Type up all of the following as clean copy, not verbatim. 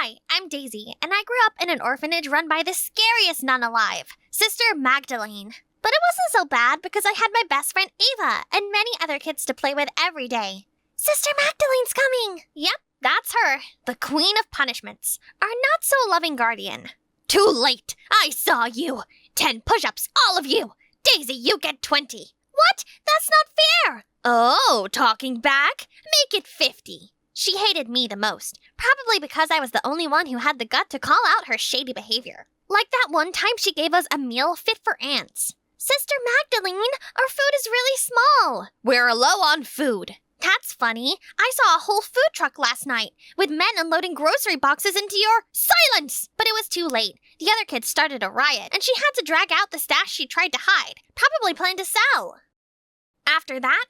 Hi, I'm Daisy, and I grew up in an orphanage run by the scariest nun alive, Sister Magdalene. But it wasn't so bad because I had my best friend Ava and many other kids to play with every day. Sister Magdalene's coming! Yep, that's her, the Queen of Punishments, our not-so-loving guardian. Too late! I saw you! 10 push-ups, all of you! Daisy, you get 20. What? That's not fair! Oh, talking back? Make it 50. She hated me the most, probably because I was the only one who had the gut to call out her shady behavior. Like that one time she gave us a meal fit for ants. Sister Magdalene, our food is really small. We're low on food. That's funny. I saw a whole food truck last night, with men unloading grocery boxes into your silence! But it was too late. The other kids started a riot, and she had to drag out the stash she tried to hide, probably planned to sell. After that,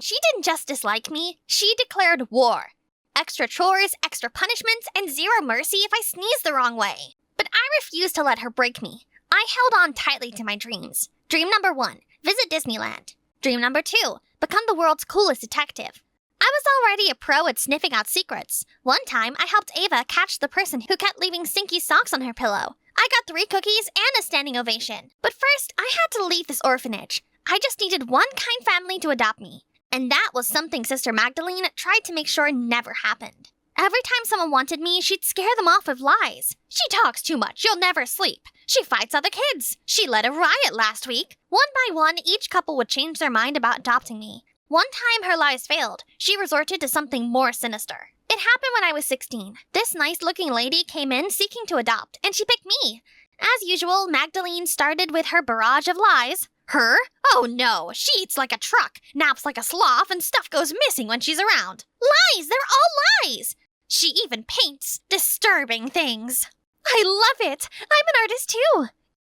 she didn't just dislike me, she declared war. Extra chores, extra punishments, and zero mercy if I sneezed the wrong way. But I refused to let her break me. I held on tightly to my dreams. Dream number 1, visit Disneyland. Dream number 2, become the world's coolest detective. I was already a pro at sniffing out secrets. One time, I helped Ava catch the person who kept leaving stinky socks on her pillow. I got 3 cookies and a standing ovation. But first, I had to leave this orphanage. I just needed one kind family to adopt me. And that was something Sister Magdalene tried to make sure never happened. Every time someone wanted me, she'd scare them off with lies. She talks too much, you'll never sleep. She fights other kids. She led a riot last week. One by one, each couple would change their mind about adopting me. One time her lies failed, she resorted to something more sinister. It happened when I was 16. This nice-looking lady came in seeking to adopt, and she picked me. As usual, Magdalene started with her barrage of lies. Her? Oh no, she eats like a truck, naps like a sloth, and stuff goes missing when she's around. Lies! They're all lies! She even paints disturbing things. I love it! I'm an artist too!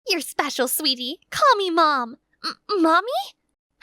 You're special, sweetie. Call me Mom. Mommy?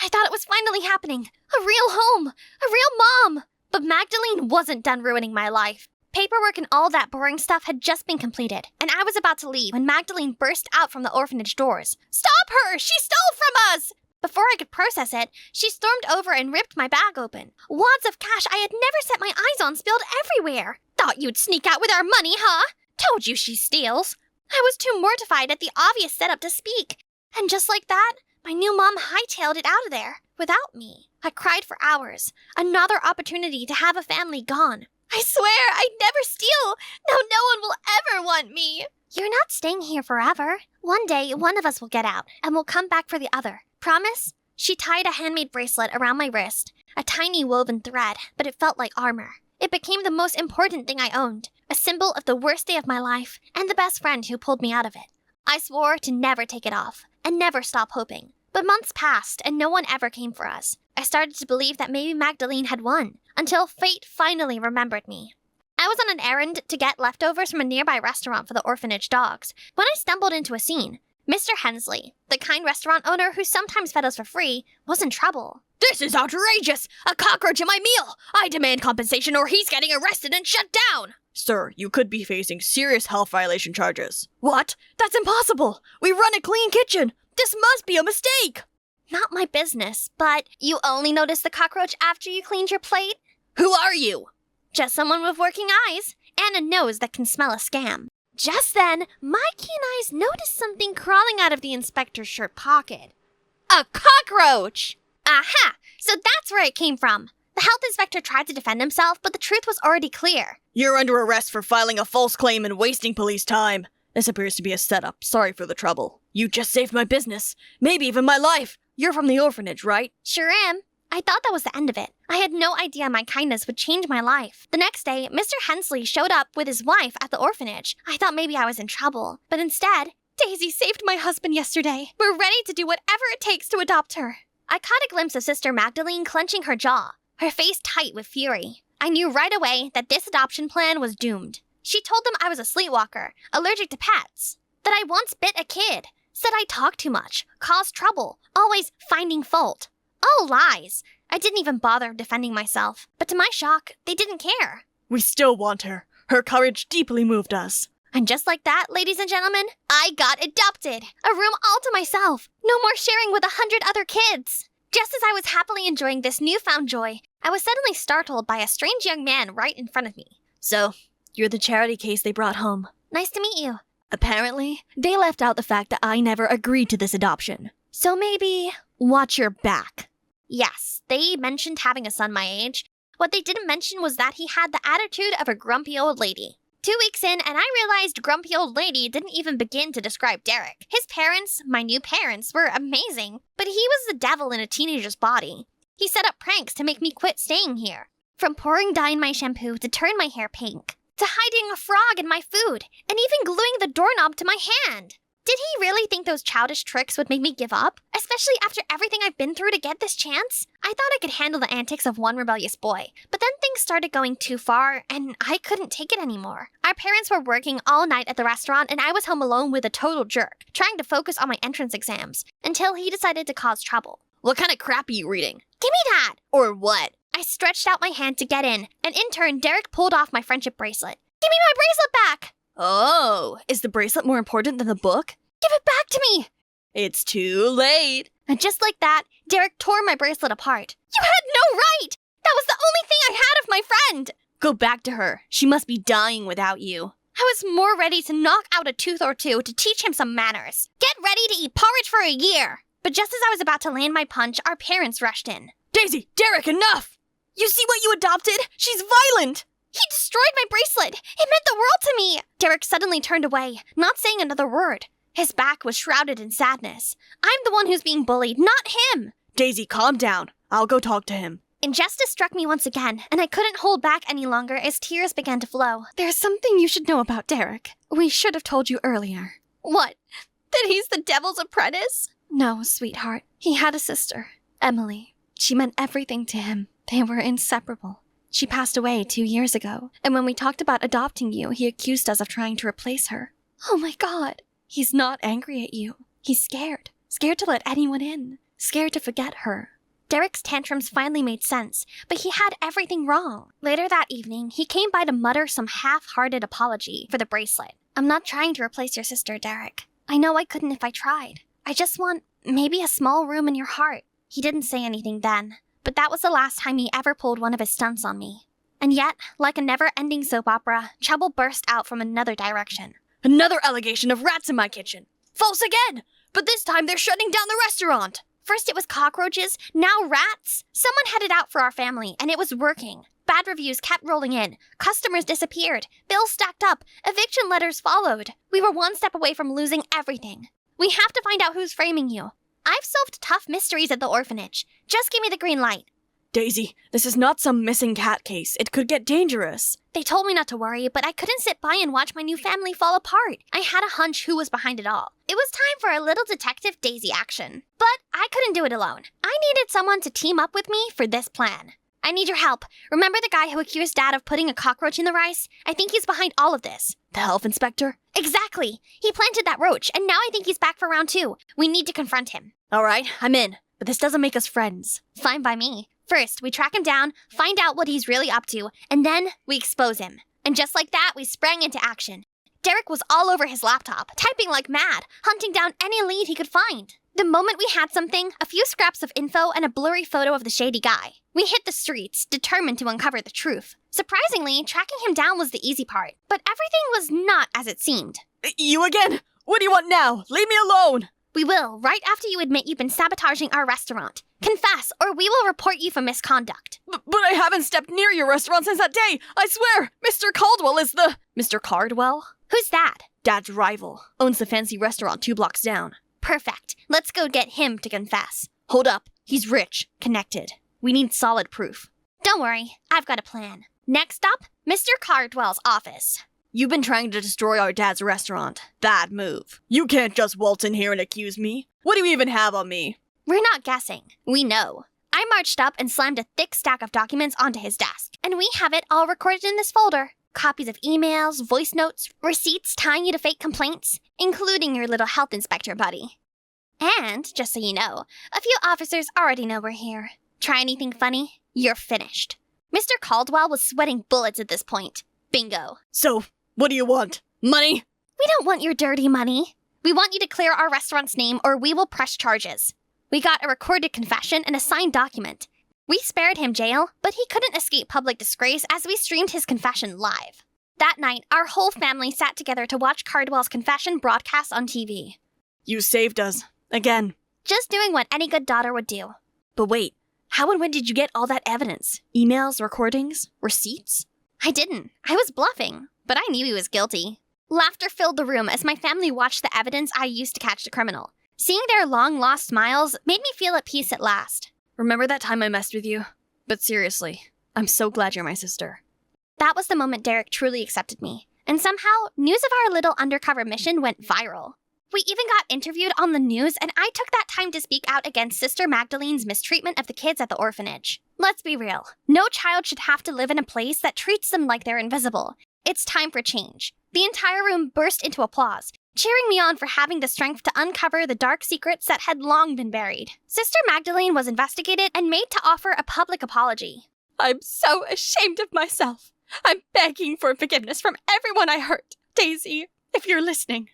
I thought it was finally happening. A real home. A real mom. But Magdalene wasn't done ruining my life. Paperwork and all that boring stuff had just been completed, and I was about to leave when Magdalene burst out from the orphanage doors. Stop her! She stole from us! Before I could process it, she stormed over and ripped my bag open. Wads of cash I had never set my eyes on spilled everywhere. Thought you'd sneak out with our money, huh? Told you she steals. I was too mortified at the obvious setup to speak. And just like that, my new mom hightailed it out of there, without me. I cried for hours. Another opportunity to have a family gone. I swear, I'd never steal. No one will ever want me. You're not staying here forever. One day, one of us will get out, and we'll come back for the other. Promise? She tied a handmade bracelet around my wrist, a tiny woven thread, but it felt like armor. It became the most important thing I owned, a symbol of the worst day of my life, and the best friend who pulled me out of it. I swore to never take it off, and never stop hoping. But months passed, and no one ever came for us. I started to believe that maybe Magdalene had won, until fate finally remembered me. I was on an errand to get leftovers from a nearby restaurant for the orphanage dogs, when I stumbled into a scene. Mr. Hensley, the kind restaurant owner who sometimes fed us for free, was in trouble. This is outrageous! A cockroach in my meal! I demand compensation or he's getting arrested and shut down! Sir, you could be facing serious health violation charges. What? That's impossible! We run a clean kitchen! This must be a mistake! Not my business, but you only noticed the cockroach after you cleaned your plate? Who are you? Just someone with working eyes, and a nose that can smell a scam. Just then, my keen eyes noticed something crawling out of the inspector's shirt pocket. A cockroach! Aha! So that's where it came from. The health inspector tried to defend himself, but the truth was already clear. You're under arrest for filing a false claim and wasting police time. This appears to be a setup. Sorry for the trouble. You just saved my business. Maybe even my life. You're from the orphanage, right? Sure am. I thought that was the end of it. I had no idea my kindness would change my life. The next day, Mr. Hensley showed up with his wife at the orphanage. I thought maybe I was in trouble, but instead, Daisy saved my husband yesterday. We're ready to do whatever it takes to adopt her. I caught a glimpse of Sister Magdalene clenching her jaw, her face tight with fury. I knew right away that this adoption plan was doomed. She told them I was a sleepwalker, allergic to pets, that I once bit a kid, said I talked too much, caused trouble, always finding fault. All lies. I didn't even bother defending myself. But to my shock, they didn't care. We still want her. Her courage deeply moved us. And just like that, ladies and gentlemen, I got adopted. A room all to myself. No more sharing with 100 other kids. Just as I was happily enjoying this newfound joy, I was suddenly startled by a strange young man right in front of me. So, You're the charity case they brought home. Nice to meet you. Apparently, they left out the fact that I never agreed to this adoption. So maybe... Watch your back. Yes, they mentioned having a son my age. What they didn't mention was that he had the attitude of a grumpy old lady. 2 weeks in, and I realized grumpy old lady didn't even begin to describe Derek. His parents, my new parents, were amazing, but he was the devil in a teenager's body. He set up pranks to make me quit staying here. From pouring dye in my shampoo to turn my hair pink, to hiding a frog in my food, and even gluing the doorknob to my hand. Did he really think those childish tricks would make me give up? Especially after everything I've been through to get this chance? I thought I could handle the antics of one rebellious boy, but then things started going too far, and I couldn't take it anymore. Our parents were working all night at the restaurant, and I was home alone with a total jerk, trying to focus on my entrance exams, until he decided to cause trouble. What kind of crap are you reading? Give me that! Or what? I stretched out my hand to get in, and in turn, Derek pulled off my friendship bracelet. Give me my bracelet back! Oh, is the bracelet more important than the book? Give it back to me! It's too late. And just like that, Derek tore my bracelet apart. You had no right! That was the only thing I had of my friend! Go back to her. She must be dying without you. I was more ready to knock out a tooth or two to teach him some manners. Get ready to eat porridge for a year! But just as I was about to land my punch, our parents rushed in. Daisy, Derek, enough! You see what you adopted? She's violent! He destroyed my bracelet! It meant the world to me! Derek suddenly turned away, not saying another word. His back was shrouded in sadness. I'm the one who's being bullied, not him! Daisy, calm down. I'll go talk to him. Injustice struck me once again, and I couldn't hold back any longer as tears began to flow. There's something you should know about Derek. We should have told you earlier. What? That he's the devil's apprentice? No, sweetheart. He had a sister, Emily. She meant everything to him. They were inseparable. She passed away 2 years ago, and when we talked about adopting you, he accused us of trying to replace her. Oh my God! He's not angry at you. He's scared. Scared to let anyone in. Scared to forget her. Derek's tantrums finally made sense, but he had everything wrong. Later that evening, he came by to mutter some half-hearted apology for the bracelet. I'm not trying to replace your sister, Derek. I know I couldn't if I tried. I just want maybe a small room in your heart. He didn't say anything then, but that was the last time he ever pulled one of his stunts on me. And yet, like a never-ending soap opera, trouble burst out from another direction. Another allegation of rats in my kitchen. False again! But this time they're shutting down the restaurant! First it was cockroaches, now rats. Someone had it out for our family, and it was working. Bad reviews kept rolling in. Customers disappeared. Bills stacked up. Eviction letters followed. We were one step away from losing everything. We have to find out who's framing you. I've solved tough mysteries at the orphanage. Just give me the green light. Daisy, this is not some missing cat case. It could get dangerous. They told me not to worry, but I couldn't sit by and watch my new family fall apart. I had a hunch who was behind it all. It was time for a little Detective Daisy action. But I couldn't do it alone. I needed someone to team up with me for this plan. I need your help. Remember the guy who accused Dad of putting a cockroach in the rice? I think he's behind all of this. The health inspector? Exactly. He planted that roach, and now I think he's back for round 2. We need to confront him. All right, I'm in. But this doesn't make us friends. Fine by me. First, we track him down, find out what he's really up to, and then we expose him. And just like that, we sprang into action. Derek was all over his laptop, typing like mad, hunting down any lead he could find. The moment we had something, a few scraps of info and a blurry photo of the shady guy, we hit the streets, determined to uncover the truth. Surprisingly, tracking him down was the easy part, but everything was not as it seemed. You again? What do you want now? Leave me alone! We will, right after you admit you've been sabotaging our restaurant. Confess, or we will report you for misconduct. But I haven't stepped near your restaurant since that day! I swear! Mr. Caldwell is the... Mr. Cardwell? Who's that? Dad's rival. Owns the fancy restaurant 2 blocks down. Perfect. Let's go get him to confess. Hold up. He's rich. Connected. We need solid proof. Don't worry. I've got a plan. Next up, Mr. Cardwell's office. You've been trying to destroy our dad's restaurant. Bad move. You can't just waltz in here and accuse me. What do you even have on me? We're not guessing. We know. I marched up and slammed a thick stack of documents onto his desk. And we have it all recorded in this folder. Copies of emails, voice notes, receipts tying you to fake complaints, including your little health inspector buddy. And, just so you know, a few officers already know we're here. Try anything funny, you're finished. Mr. Caldwell was sweating bullets at this point. Bingo. So, what do you want? Money? We don't want your dirty money. We want you to clear our restaurant's name or we will press charges. We got a recorded confession and a signed document. We spared him jail, but he couldn't escape public disgrace as we streamed his confession live. That night, our whole family sat together to watch Cardwell's confession broadcast on TV. You saved us. Again. Just doing what any good daughter would do. But wait, how and when did you get all that evidence? Emails, recordings, receipts? I didn't. I was bluffing, but I knew he was guilty. Laughter filled the room as my family watched the evidence I used to catch the criminal. Seeing their long-lost smiles made me feel at peace at last. Remember that time I messed with you? But seriously, I'm so glad you're my sister. That was the moment Derek truly accepted me. And somehow, news of our little undercover mission went viral. We even got interviewed on the news, and I took that time to speak out against Sister Magdalene's mistreatment of the kids at the orphanage. Let's be real. No child should have to live in a place that treats them like they're invisible. It's time for change. The entire room burst into applause, cheering me on for having the strength to uncover the dark secrets that had long been buried. Sister Magdalene was investigated and made to offer a public apology. I'm so ashamed of myself. I'm begging for forgiveness from everyone I hurt. Daisy, if you're listening,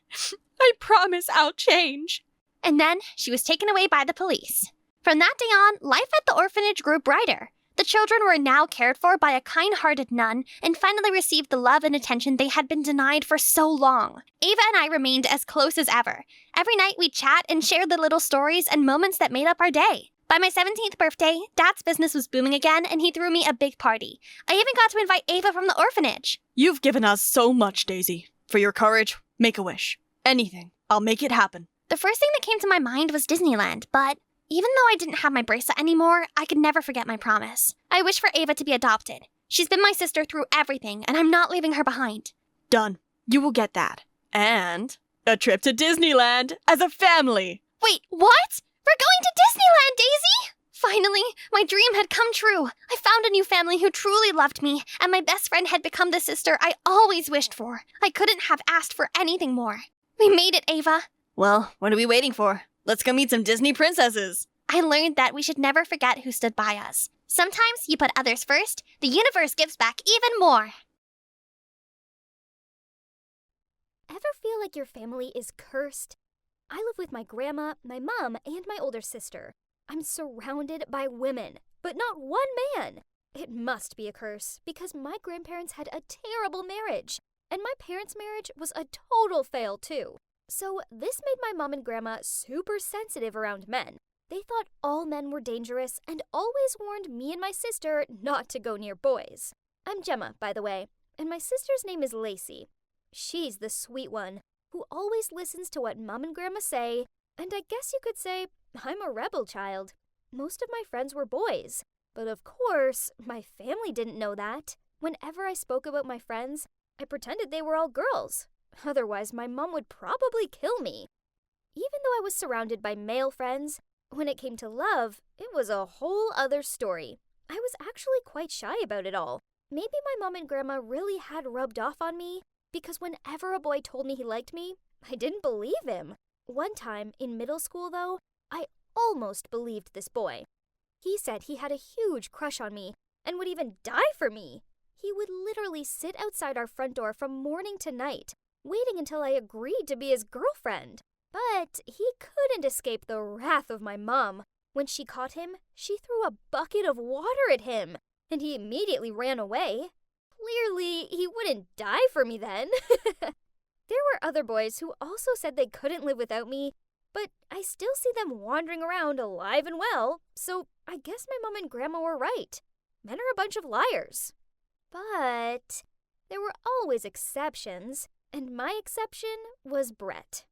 I promise I'll change. And then she was taken away by the police. From that day on, life at the orphanage grew brighter. The children were now cared for by a kind-hearted nun and finally received the love and attention they had been denied for so long. Ava and I remained as close as ever. Every night we'd chat and share the little stories and moments that made up our day. By my 17th birthday, Dad's business was booming again and he threw me a big party. I even got to invite Ava from the orphanage. You've given us so much, Daisy. For your courage, make a wish. Anything. I'll make it happen. The first thing that came to my mind was Disneyland, but even though I didn't have my bracelet anymore, I could never forget my promise. I wish for Ava to be adopted. She's been my sister through everything, and I'm not leaving her behind. Done. You will get that. And a trip to Disneyland as a family. Wait, what? We're going to Disneyland, Daisy! Finally, my dream had come true. I found a new family who truly loved me, and my best friend had become the sister I always wished for. I couldn't have asked for anything more. We made it, Ava. Well, what are we waiting for? Let's go meet some Disney princesses. I learned that we should never forget who stood by us. Sometimes you put others first, the universe gives back even more. Ever feel like your family is cursed? I live with my grandma, my mom, and my older sister. I'm surrounded by women, but not one man. It must be a curse, because my grandparents had a terrible marriage, and my parents' marriage was a total fail too. So this made my mom and grandma super sensitive around men. They thought all men were dangerous and always warned me and my sister not to go near boys. I'm Gemma, by the way, and my sister's name is Lacey. She's the sweet one, who always listens to what mom and grandma say, and I guess you could say I'm a rebel child. Most of my friends were boys, but of course, my family didn't know that. Whenever I spoke about my friends, I pretended they were all girls. Otherwise, my mom would probably kill me. Even though I was surrounded by male friends, when it came to love, it was a whole other story. I was actually quite shy about it all. Maybe my mom and grandma really had rubbed off on me, because whenever a boy told me he liked me, I didn't believe him. One time, in middle school though, I almost believed this boy. He said he had a huge crush on me, and would even die for me. He would literally sit outside our front door from morning to night, waiting until I agreed to be his girlfriend. But he couldn't escape the wrath of my mom. When she caught him, she threw a bucket of water at him, and he immediately ran away. Clearly, he wouldn't die for me then. There were other boys who also said they couldn't live without me, but I still see them wandering around alive and well, so I guess my mom and grandma were right. Men are a bunch of liars. But there were always exceptions, and my exception was Brett.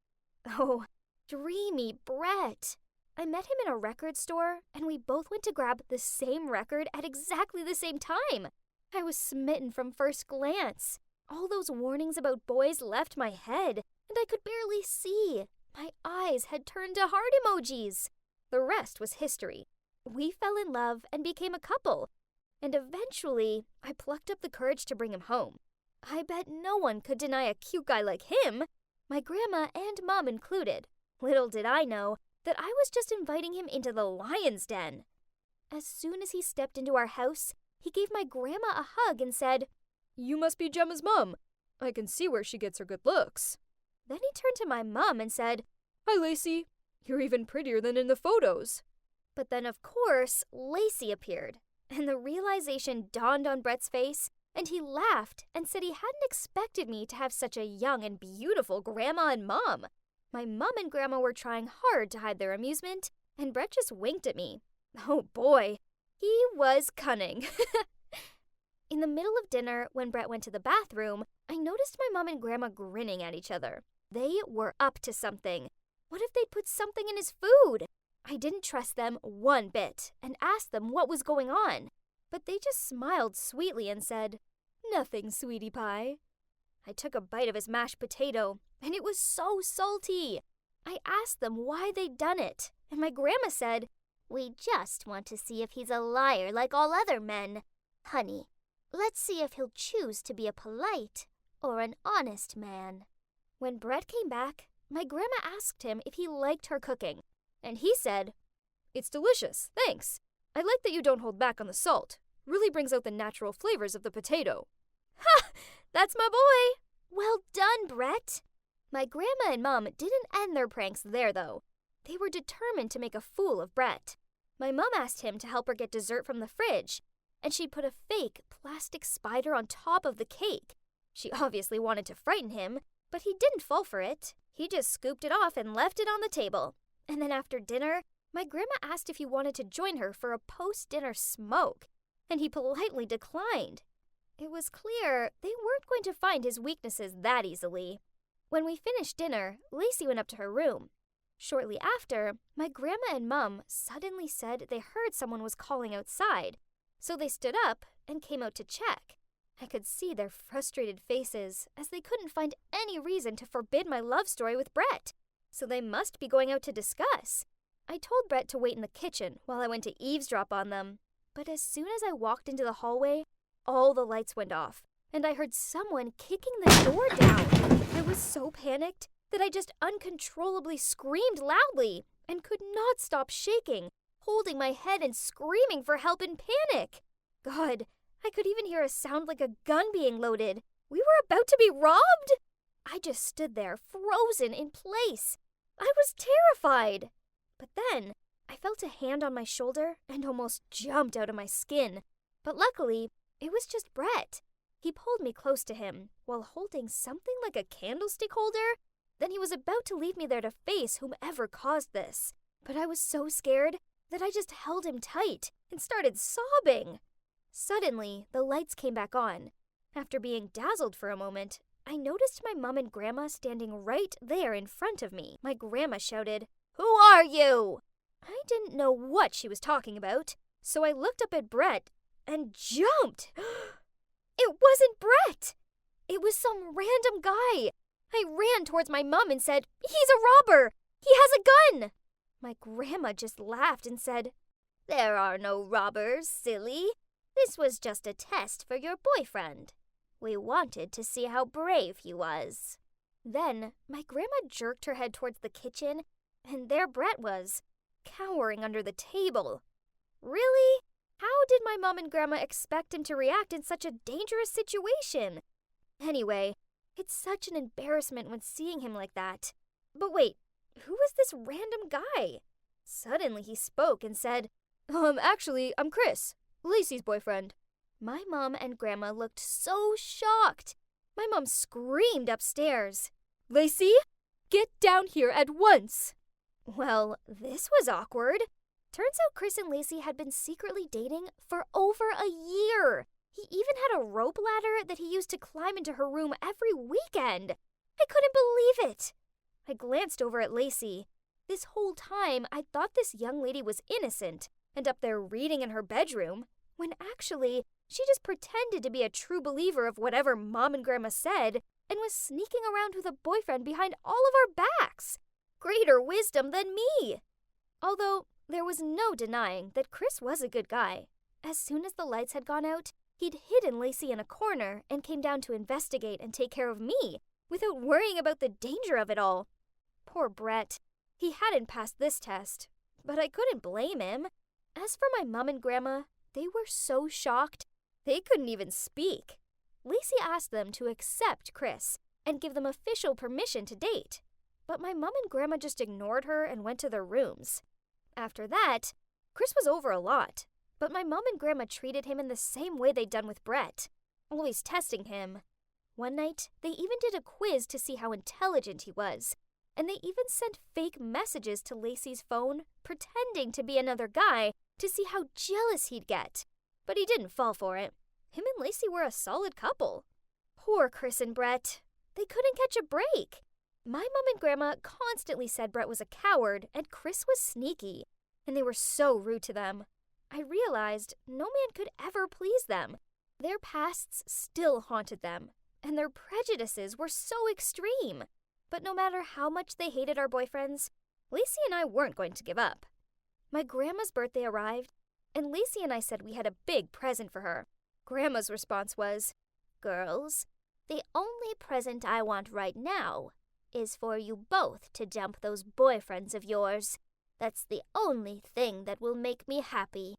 Oh, dreamy Brett. I met him in a record store, and we both went to grab the same record at exactly the same time. I was smitten from first glance. All those warnings about boys left my head, and I could barely see. My eyes had turned to heart emojis. The rest was history. We fell in love and became a couple, and eventually I plucked up the courage to bring him home. I bet no one could deny a cute guy like him, my grandma and mom included. Little did I know that I was just inviting him into the lion's den. As soon as he stepped into our house, he gave my grandma a hug and said, "You must be Gemma's mom. I can see where she gets her good looks." Then he turned to my mom and said, "Hi, Lacey. You're even prettier than in the photos." But then, of course, Lacey appeared, and the realization dawned on Brett's face and he laughed and said he hadn't expected me to have such a young and beautiful grandma and mom. My mom and grandma were trying hard to hide their amusement, and Brett just winked at me. Oh boy, he was cunning. In the middle of dinner, when Brett went to the bathroom, I noticed my mom and grandma grinning at each other. They were up to something. What if they'd put something in his food? I didn't trust them one bit and asked them what was going on. But they just smiled sweetly and said, "Nothing, sweetie pie." I took a bite of his mashed potato, and it was so salty. I asked them why they'd done it, and my grandma said, "We just want to see if he's a liar like all other men. Honey, let's see if he'll choose to be a polite or an honest man." When Brett came back, my grandma asked him if he liked her cooking, and he said, "It's delicious, thanks. I like that you don't hold back on the salt. Really brings out the natural flavors of the potato." Ha! That's my boy! Well done, Brett! My grandma and mom didn't end their pranks there, though. They were determined to make a fool of Brett. My mom asked him to help her get dessert from the fridge, and she put a fake plastic spider on top of the cake. She obviously wanted to frighten him, but he didn't fall for it. He just scooped it off and left it on the table. And then after dinner, my grandma asked if he wanted to join her for a post-dinner smoke, and he politely declined. It was clear they weren't going to find his weaknesses that easily. When we finished dinner, Lacey went up to her room. Shortly after, my grandma and mom suddenly said they heard someone was calling outside, so they stood up and came out to check. I could see their frustrated faces as they couldn't find any reason to forbid my love story with Brett, so they must be going out to discuss. I told Brett to wait in the kitchen while I went to eavesdrop on them, but as soon as I walked into the hallway, all the lights went off, and I heard someone kicking the door down. I was so panicked that I just uncontrollably screamed loudly and could not stop shaking, holding my head and screaming for help in panic. God, I could even hear a sound like a gun being loaded. We were about to be robbed? I just stood there, frozen in place. I was terrified. But then, I felt a hand on my shoulder and almost jumped out of my skin. But luckily, it was just Brett. He pulled me close to him while holding something like a candlestick holder. Then he was about to leave me there to face whomever caused this. But I was so scared that I just held him tight and started sobbing. Suddenly, the lights came back on. After being dazzled for a moment, I noticed my mom and grandma standing right there in front of me. My grandma shouted, "Who are you?" I didn't know what she was talking about, so I looked up at Brett and jumped. It wasn't Brett. It was some random guy. I ran towards my mom and said, "He's a robber. He has a gun." My grandma just laughed and said, "There are no robbers, silly. This was just a test for your boyfriend. We wanted to see how brave he was." Then my grandma jerked her head towards the kitchen, and there Brett was, cowering under the table. Really? How did my mom and grandma expect him to react in such a dangerous situation? Anyway, it's such an embarrassment when seeing him like that. But wait, who was this random guy? Suddenly he spoke and said, Actually, I'm Chris, Lacey's boyfriend." My mom and grandma looked so shocked. My mom screamed upstairs, "Lacey, get down here at once." Well, this was awkward. Turns out Chris and Lacey had been secretly dating for over a year. He even had a rope ladder that he used to climb into her room every weekend. I couldn't believe it. I glanced over at Lacey. This whole time, I thought this young lady was innocent and up there reading in her bedroom, when actually, she just pretended to be a true believer of whatever Mom and Grandma said and was sneaking around with a boyfriend behind all of our backs. Greater wisdom than me. Although, there was no denying that Chris was a good guy. As soon as the lights had gone out, he'd hidden Lacey in a corner and came down to investigate and take care of me without worrying about the danger of it all. Poor Brett. He hadn't passed this test, but I couldn't blame him. As for my mom and grandma, they were so shocked, they couldn't even speak. Lacey asked them to accept Chris and give them official permission to date, but my mom and grandma just ignored her and went to their rooms. After that, Chris was over a lot, but my mom and grandma treated him in the same way they'd done with Brett. always testing him. One night, they even did a quiz to see how intelligent he was. And they even sent fake messages to Lacey's phone, pretending to be another guy to see how jealous he'd get. But he didn't fall for it. Him and Lacey were a solid couple. Poor Chris and Brett. They couldn't catch a break. My mom and grandma constantly said Brett was a coward and Chris was sneaky, and they were so rude to them. I realized no man could ever please them. Their pasts still haunted them, and their prejudices were so extreme. But no matter how much they hated our boyfriends, Lacey and I weren't going to give up. My grandma's birthday arrived, and Lacey and I said we had a big present for her. Grandma's response was, "Girls, the only present I want right now is for you both to dump those boyfriends of yours. That's the only thing that will make me happy."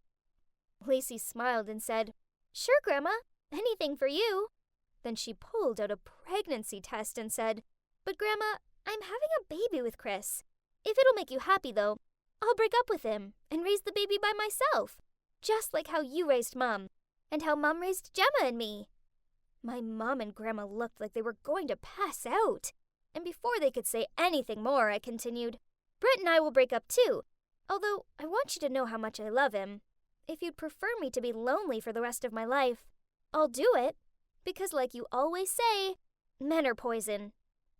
Lacey smiled and said, "Sure, Grandma, anything for you." Then she pulled out a pregnancy test and said, "But Grandma, I'm having a baby with Chris. If it'll make you happy, though, I'll break up with him and raise the baby by myself, just like how you raised Mom, and how Mom raised Gemma and me." My mom and Grandma looked like they were going to pass out. And before they could say anything more, I continued, "Brett and I will break up too, although I want you to know how much I love him. If you'd prefer me to be lonely for the rest of my life, I'll do it, because like you always say, men are poison.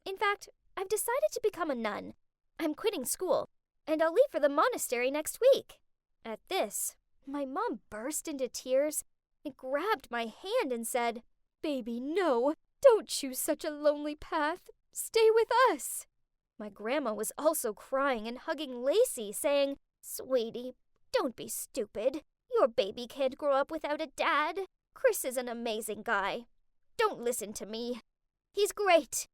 In fact, I've decided to become a nun. I'm quitting school, and I'll leave for the monastery next week." At this, my mom burst into tears and grabbed my hand and said, "Baby, no, don't choose such a lonely path. Stay with us." My grandma was also crying and hugging Lacey, saying, "Sweetie, don't be stupid. Your baby can't grow up without a dad. Chris is an amazing guy. Don't listen to me. He's great.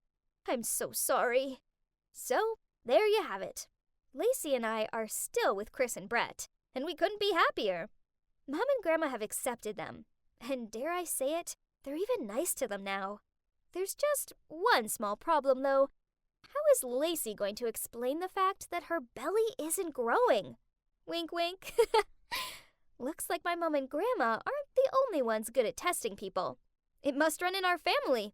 I'm so sorry." So, there you have it. Lacey and I are still with Chris and Brett, and we couldn't be happier. Mom and Grandma have accepted them, and dare I say it, they're even nice to them now. There's just one small problem, though. How is Lacey going to explain the fact that her belly isn't growing? Wink, wink. Looks like my mom and grandma aren't the only ones good at testing people. It must run in our family.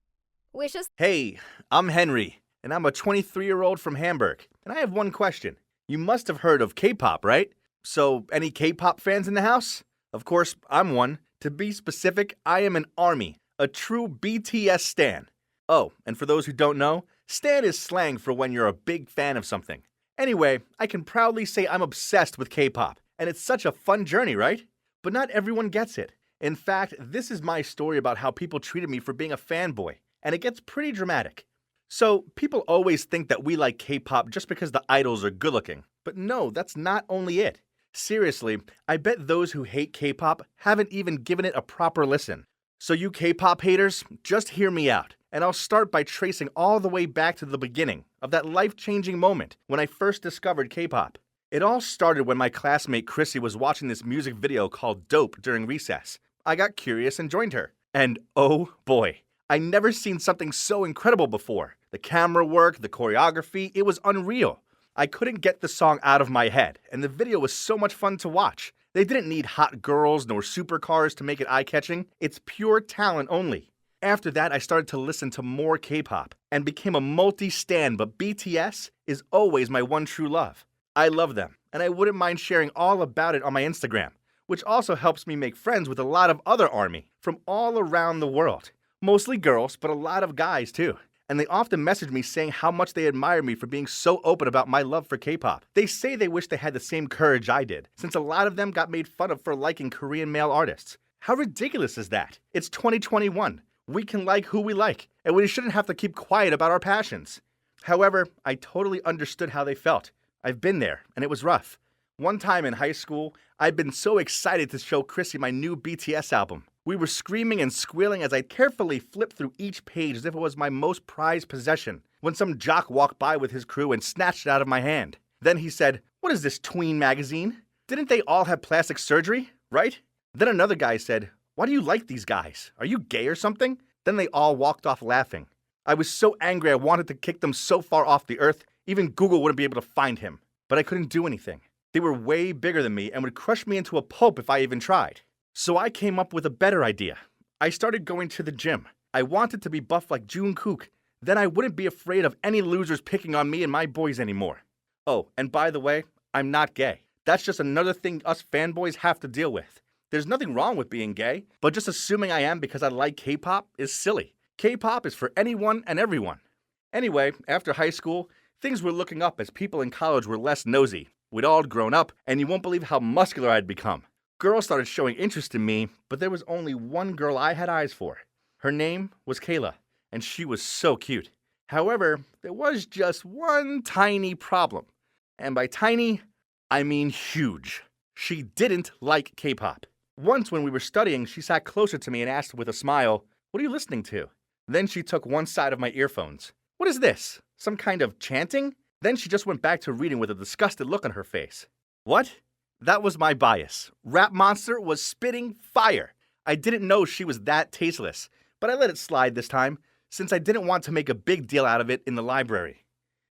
Wish us... Hey, I'm Henry, and I'm a 23-year-old from Hamburg. And I have one question. You must have heard of K-pop, right? So, any K-pop fans in the house? Of course, I'm one. To be specific, I am an ARMY, a true BTS stan. Oh, and for those who don't know, stan is slang for when you're a big fan of something. Anyway, I can proudly say I'm obsessed with K-pop, and it's such a fun journey, right? But not everyone gets it. In fact, this is my story about how people treated me for being a fanboy, and it gets pretty dramatic. So, people always think that we like K-pop just because the idols are good-looking. But no, that's not only it. Seriously, I bet those who hate K-pop haven't even given it a proper listen. So you K-pop haters, just hear me out. And I'll start by tracing all the way back to the beginning of that life-changing moment when I first discovered K-pop. It all started when my classmate Chrissy was watching this music video called Dope during recess. I got curious and joined her. And oh boy, I never seen something so incredible before. The camera work, the choreography, it was unreal. I couldn't get the song out of my head, and the video was so much fun to watch. They didn't need hot girls nor supercars to make it eye-catching. It's pure talent only. After that, I started to listen to more K-pop and became a multi-stan, but BTS is always my one true love. I love them, and I wouldn't mind sharing all about it on my Instagram, which also helps me make friends with a lot of other ARMY from all around the world. Mostly girls, but a lot of guys too. And they often message me saying how much they admire me for being so open about my love for K-pop. They say they wish they had the same courage I did, since a lot of them got made fun of for liking Korean male artists. How ridiculous is that? It's 2021. We can like who we like, and we shouldn't have to keep quiet about our passions. However, I totally understood how they felt. I've been there, and it was rough. One time in high school, I'd been so excited to show Chrissy my new BTS album. We were screaming and squealing as I carefully flipped through each page as if it was my most prized possession, when some jock walked by with his crew and snatched it out of my hand. Then he said, "What is this tween magazine? Didn't they all have plastic surgery, right?" Then another guy said, "Why do you like these guys? Are you gay or something?" Then they all walked off laughing. I was so angry I wanted to kick them so far off the earth, even Google wouldn't be able to find him. But I couldn't do anything. They were way bigger than me and would crush me into a pulp if I even tried. So I came up with a better idea. I started going to the gym. I wanted to be buff like Jungkook. Then I wouldn't be afraid of any losers picking on me and my boys anymore. Oh, and by the way, I'm not gay. That's just another thing us fanboys have to deal with. There's nothing wrong with being gay, but just assuming I am because I like K-pop is silly. K-pop is for anyone and everyone. Anyway, after high school, things were looking up as people in college were less nosy. We'd all grown up, and you won't believe how muscular I'd become. Girls started showing interest in me, but there was only one girl I had eyes for. Her name was Kayla, and she was so cute. However, there was just one tiny problem. And by tiny, I mean huge. She didn't like K-pop. Once when we were studying, she sat closer to me and asked with a smile, "What are you listening to?" Then she took one side of my earphones. "What is this? Some kind of chanting?" Then she just went back to reading with a disgusted look on her face. What? That was my bias. Rap Monster was spitting fire. I didn't know she was that tasteless, but I let it slide this time, since I didn't want to make a big deal out of it in the library.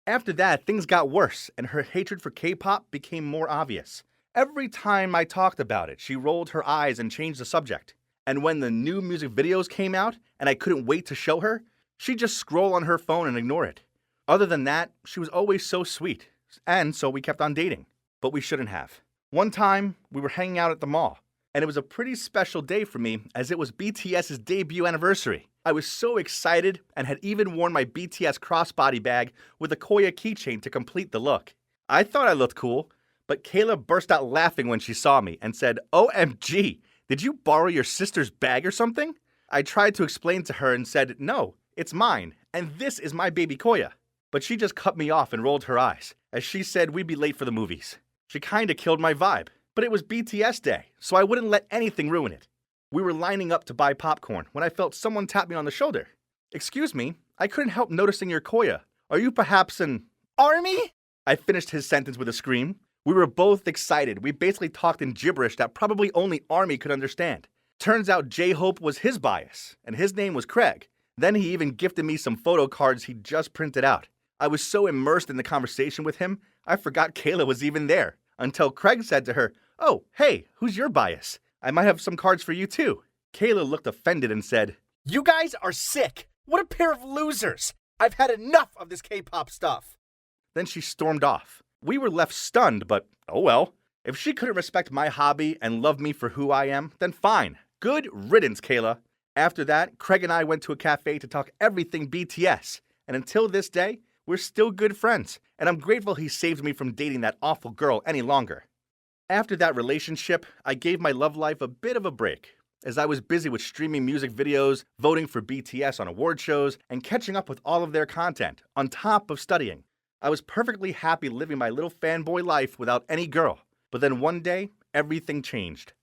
After that, things got worse, and her hatred for K-pop became more obvious. Every time I talked about it, she rolled her eyes and changed the subject. And when the new music videos came out, and I couldn't wait to show her, she'd just scroll on her phone and ignore it. Other than that, she was always so sweet, and so we kept on dating. But we shouldn't have. One time, we were hanging out at the mall, and it was a pretty special day for me as it was BTS's debut anniversary. I was so excited and had even worn my BTS crossbody bag with a Koya keychain to complete the look. I thought I looked cool, but Kayla burst out laughing when she saw me and said, "OMG, did you borrow your sister's bag or something?" I tried to explain to her and said, "No, it's mine, and this is my baby Koya." But she just cut me off and rolled her eyes, as she said we'd be late for the movies. She kinda killed my vibe, but it was BTS day, so I wouldn't let anything ruin it. We were lining up to buy popcorn when I felt someone tap me on the shoulder. "Excuse me, I couldn't help noticing your Koya. Are you perhaps an ARMY?" I finished his sentence with a scream. We were both excited. We basically talked in gibberish that probably only ARMY could understand. Turns out J-Hope was his bias, and his name was Craig. Then he even gifted me some photo cards he'd just printed out. I was so immersed in the conversation with him, I forgot Kayla was even there, until Craig said to her, "Oh, hey, who's your bias? I might have some cards for you too." Kayla looked offended and said, "You guys are sick. What a pair of losers. I've had enough of this K-pop stuff." Then she stormed off. We were left stunned, but oh well. If she couldn't respect my hobby and love me for who I am, then fine. Good riddance, Kayla. After that, Craig and I went to a cafe to talk everything BTS, and until this day, we're still good friends, and I'm grateful he saved me from dating that awful girl any longer. After that relationship, I gave my love life a bit of a break, as I was busy with streaming music videos, voting for BTS on award shows, and catching up with all of their content, on top of studying. I was perfectly happy living my little fanboy life without any girl, but then one day, everything changed.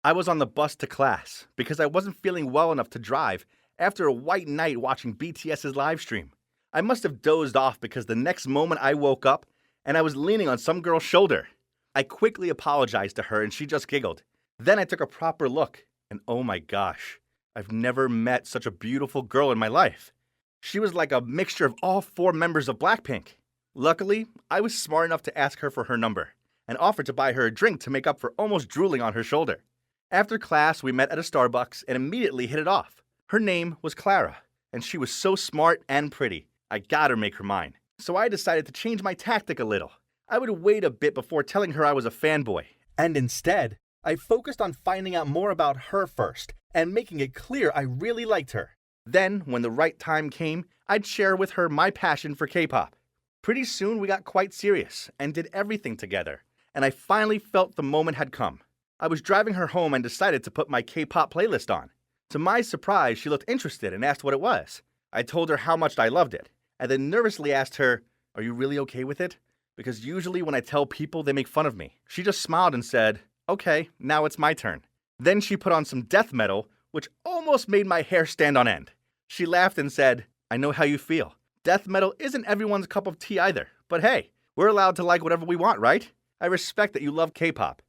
I was on the bus to class, because I wasn't feeling well enough to drive after a white night watching BTS's livestream. I must have dozed off because the next moment I woke up and I was leaning on some girl's shoulder. I quickly apologized to her and she just giggled. Then I took a proper look and oh my gosh, I've never met such a beautiful girl in my life. She was like a mixture of all 4 members of Blackpink. Luckily, I was smart enough to ask her for her number and offered to buy her a drink to make up for almost drooling on her shoulder. After class, we met at a Starbucks and immediately hit it off. Her name was Clara, and she was so smart and pretty. I gotta make her mine. So I decided to change my tactic a little. I would wait a bit before telling her I was a fanboy. And instead, I focused on finding out more about her first and making it clear I really liked her. Then, when the right time came, I'd share with her my passion for K-pop. Pretty soon we got quite serious and did everything together, and I finally felt the moment had come. I was driving her home and decided to put my K-pop playlist on. To my surprise, she looked interested and asked what it was. I told her how much I loved it, and then nervously asked her, "Are you really okay with it? Because usually when I tell people, they make fun of me." She just smiled and said, "Okay, now it's my turn." Then she put on some death metal, which almost made my hair stand on end. She laughed and said, "I know how you feel. Death metal isn't everyone's cup of tea either, but hey, we're allowed to like whatever we want, right? I respect that you love K-pop."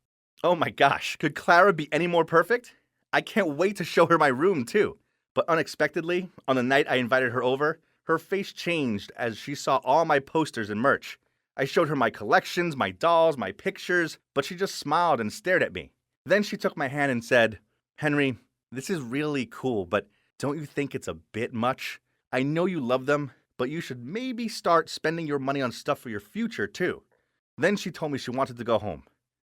Oh my gosh, could Clara be any more perfect? I can't wait to show her my room too. But unexpectedly, on the night I invited her over, her face changed as she saw all my posters and merch. I showed her my collections, my dolls, my pictures, but she just smiled and stared at me. Then she took my hand and said, "Henry, This is really cool, but don't you think it's a bit much? I know you love them, but you should maybe start spending your money on stuff for your future, too. Then she told me she wanted to go home.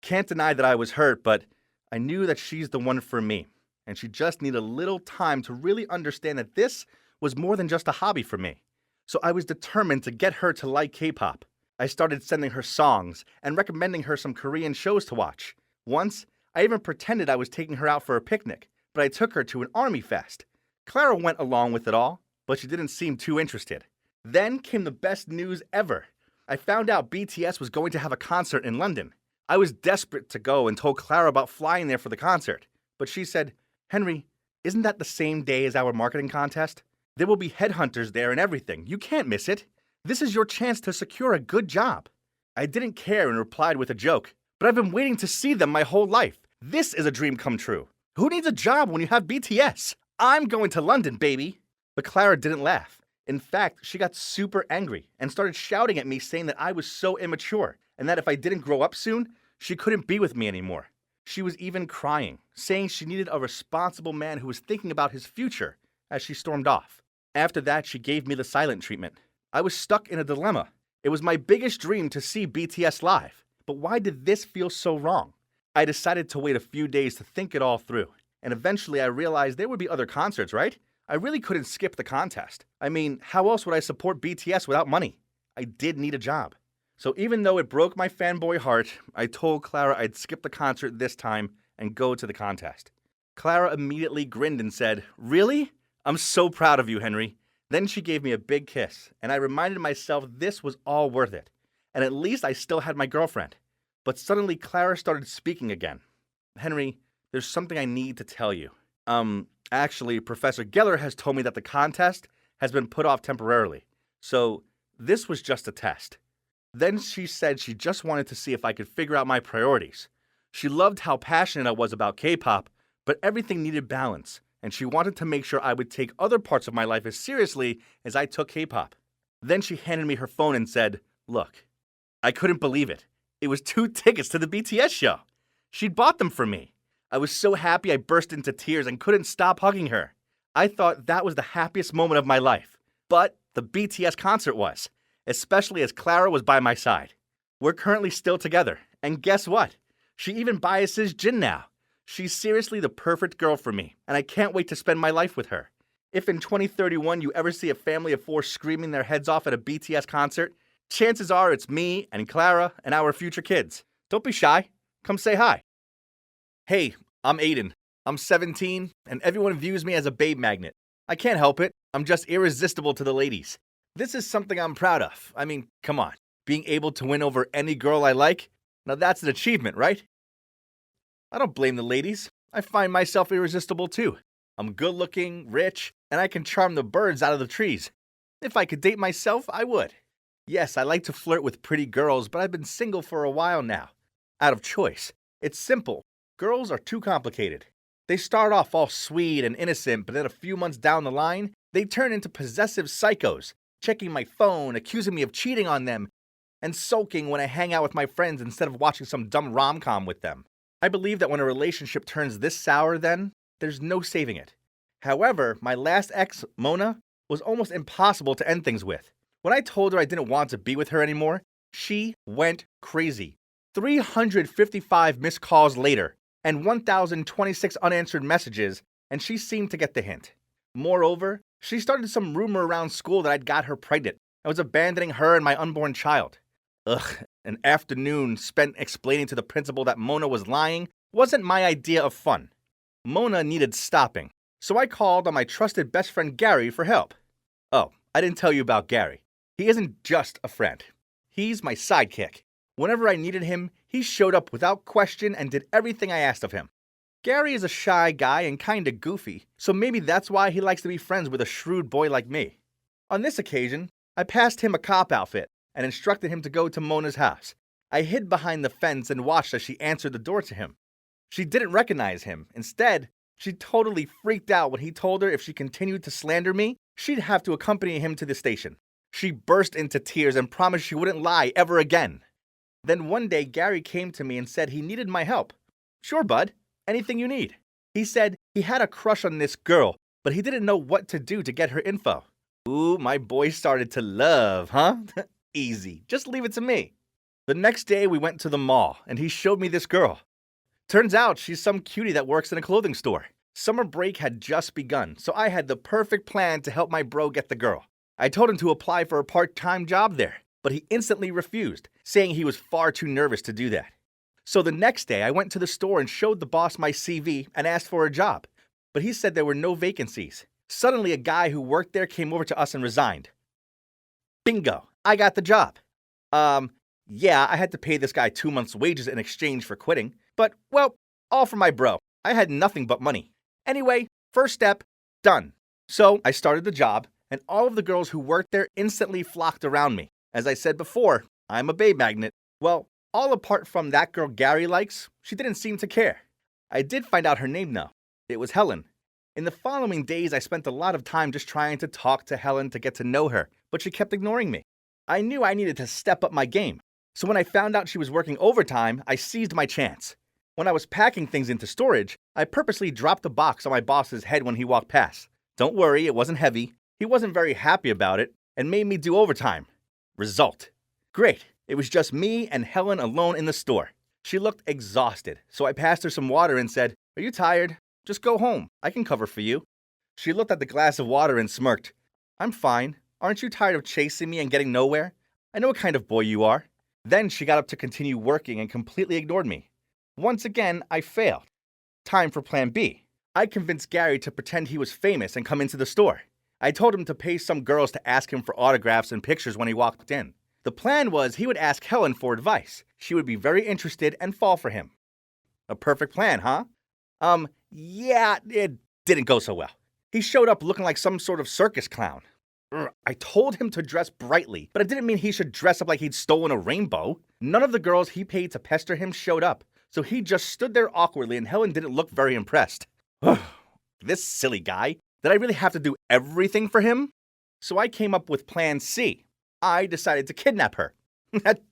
Can't deny that I was hurt, but I knew that she's the one for me, and she just needed a little time to really understand that this was more than just a hobby for me. So I was determined to get her to like K-pop. I started sending her songs and recommending her some Korean shows to watch. Once, I even pretended I was taking her out for a picnic, but I took her to an army fest. Clara went along with it all, but she didn't seem too interested. Then came the best news ever. I found out BTS was going to have a concert in London. I was desperate to go and told Clara about flying there for the concert, but she said, "Henry, isn't that the same day as our marketing contest? There will be headhunters there and everything. You can't miss it. This is your chance to secure a good job." I didn't care and replied with a joke, "But I've been waiting to see them my whole life. This is a dream come true. Who needs a job when you have BTS? I'm going to London, baby." But Clara didn't laugh. In fact, she got super angry and started shouting at me saying that I was so immature and that if I didn't grow up soon, she couldn't be with me anymore. She was even crying, saying she needed a responsible man who was thinking about his future as she stormed off. After that, she gave me the silent treatment. I was stuck in a dilemma. It was my biggest dream to see BTS live, but why did this feel so wrong? I decided to wait a few days to think it all through, and eventually I realized there would be other concerts, right? I really couldn't skip the contest. I mean, how else would I support BTS without money? I did need a job. So even though it broke my fanboy heart, I told Clara I'd skip the concert this time and go to the contest. Clara immediately grinned and said, "Really? I'm so proud of you, Henry." Then she gave me a big kiss, and I reminded myself this was all worth it. And at least I still had my girlfriend. But suddenly Clara started speaking again. "Henry, there's something I need to tell you. Actually, Professor Geller has told me that the contest has been put off temporarily. So this was just a test." Then she said she just wanted to see if I could figure out my priorities. She loved how passionate I was about K-pop, but everything needed balance, and she wanted to make sure I would take other parts of my life as seriously as I took K-pop. Then she handed me her phone and said, "Look." I couldn't believe it. It was 2 tickets to the BTS show. She'd bought them for me. I was so happy I burst into tears and couldn't stop hugging her. I thought that was the happiest moment of my life. But the BTS concert was, especially as Clara was by my side. We're currently still together, and guess what? She even biases Jin now. She's seriously the perfect girl for me, and I can't wait to spend my life with her. If in 2031 you ever see a family of 4 screaming their heads off at a BTS concert, chances are it's me and Clara and our future kids. Don't be shy. Come say hi. Hey, I'm Aiden. I'm 17, and everyone views me as a babe magnet. I can't help it. I'm just irresistible to the ladies. This is something I'm proud of. I mean, come on. Being able to win over any girl I like? Now that's an achievement, right? I don't blame the ladies. I find myself irresistible too. I'm good looking, rich, and I can charm the birds out of the trees. If I could date myself, I would. Yes, I like to flirt with pretty girls, but I've been single for a while now. Out of choice. It's simple. Girls are too complicated. They start off all sweet and innocent, but then a few months down the line, they turn into possessive psychos, checking my phone, accusing me of cheating on them, and sulking when I hang out with my friends instead of watching some dumb rom-com with them. I believe that when a relationship turns this sour, then there's no saving it. However, my last ex, Mona, was almost impossible to end things with. When I told her I didn't want to be with her anymore, she went crazy. 355 missed calls later, and 1,026 unanswered messages, and she seemed to get the hint. Moreover, she started some rumor around school that I'd got her pregnant. I was abandoning her and my unborn child. An afternoon spent explaining to the principal that Mona was lying wasn't my idea of fun. Mona needed stopping, so I called on my trusted best friend Gary for help. Oh, I didn't tell you about Gary. He isn't just a friend. He's my sidekick. Whenever I needed him, he showed up without question and did everything I asked of him. Gary is a shy guy and kinda goofy, so maybe that's why he likes to be friends with a shrewd boy like me. On this occasion, I passed him a cop outfit and instructed him to go to Mona's house. I hid behind the fence and watched as she answered the door to him. She didn't recognize him. Instead, she totally freaked out when he told her if she continued to slander me, she'd have to accompany him to the station. She burst into tears and promised she wouldn't lie ever again. Then one day, Gary came to me and said he needed my help. "Sure, bud. Anything you need." He said He had a crush on this girl, but he didn't know what to do to get her info. Ooh, my boy started to love, huh? Easy. Just leave it to me. The next day, we went to the mall, and he showed me this girl. Turns out she's some cutie that works in a clothing store. Summer break had just begun, so I had the perfect plan to help my bro get the girl. I told him to apply for a part-time job there, but he instantly refused, saying he was far too nervous to do that. So the next day, I went to the store and showed the boss my CV and asked for a job, but he said there were no vacancies. Suddenly, a guy who worked there came over to us and resigned. Bingo, I got the job. Yeah, I had to pay this guy 2 months' wages in exchange for quitting, but, well, all for my bro. I had nothing but money. Anyway, first step, done. So I started the job, and all of the girls who worked there instantly flocked around me. As I said before, I'm a babe magnet. Well, all apart from that girl Gary likes, she didn't seem to care. I did find out her name, though. It was Helen. In the following days, I spent a lot of time just trying to talk to Helen to get to know her, but she kept ignoring me. I knew I needed to step up my game, so when I found out she was working overtime, I seized my chance. When I was packing things into storage, I purposely dropped the box on my boss's head when he walked past. Don't worry, it wasn't heavy. He wasn't very happy about it and made me do overtime. Result: great. It was just me and Helen alone in the store. She looked exhausted, so I passed her some water and said, "Are you tired? Just go home. I can cover for you." She looked at the glass of water and smirked. "I'm fine. Aren't you tired of chasing me and getting nowhere? I know what kind of boy you are." Then she got up to continue working and completely ignored me. Once again, I failed. Time for plan B. I convinced Gary to pretend he was famous and come into the store. I told him to pay some girls to ask him for autographs and pictures when he walked in. The plan was he would ask Helen for advice. She would be very interested and fall for him. A perfect plan, huh? Yeah, it didn't go so well. He showed up looking like some sort of circus clown. I told him to dress brightly, but it didn't mean he should dress up like he'd stolen a rainbow. None of the girls he paid to pester him showed up, so he just stood there awkwardly and Helen didn't look very impressed. This silly guy. Did I really have to do everything for him? So I came up with plan C. I decided to kidnap her.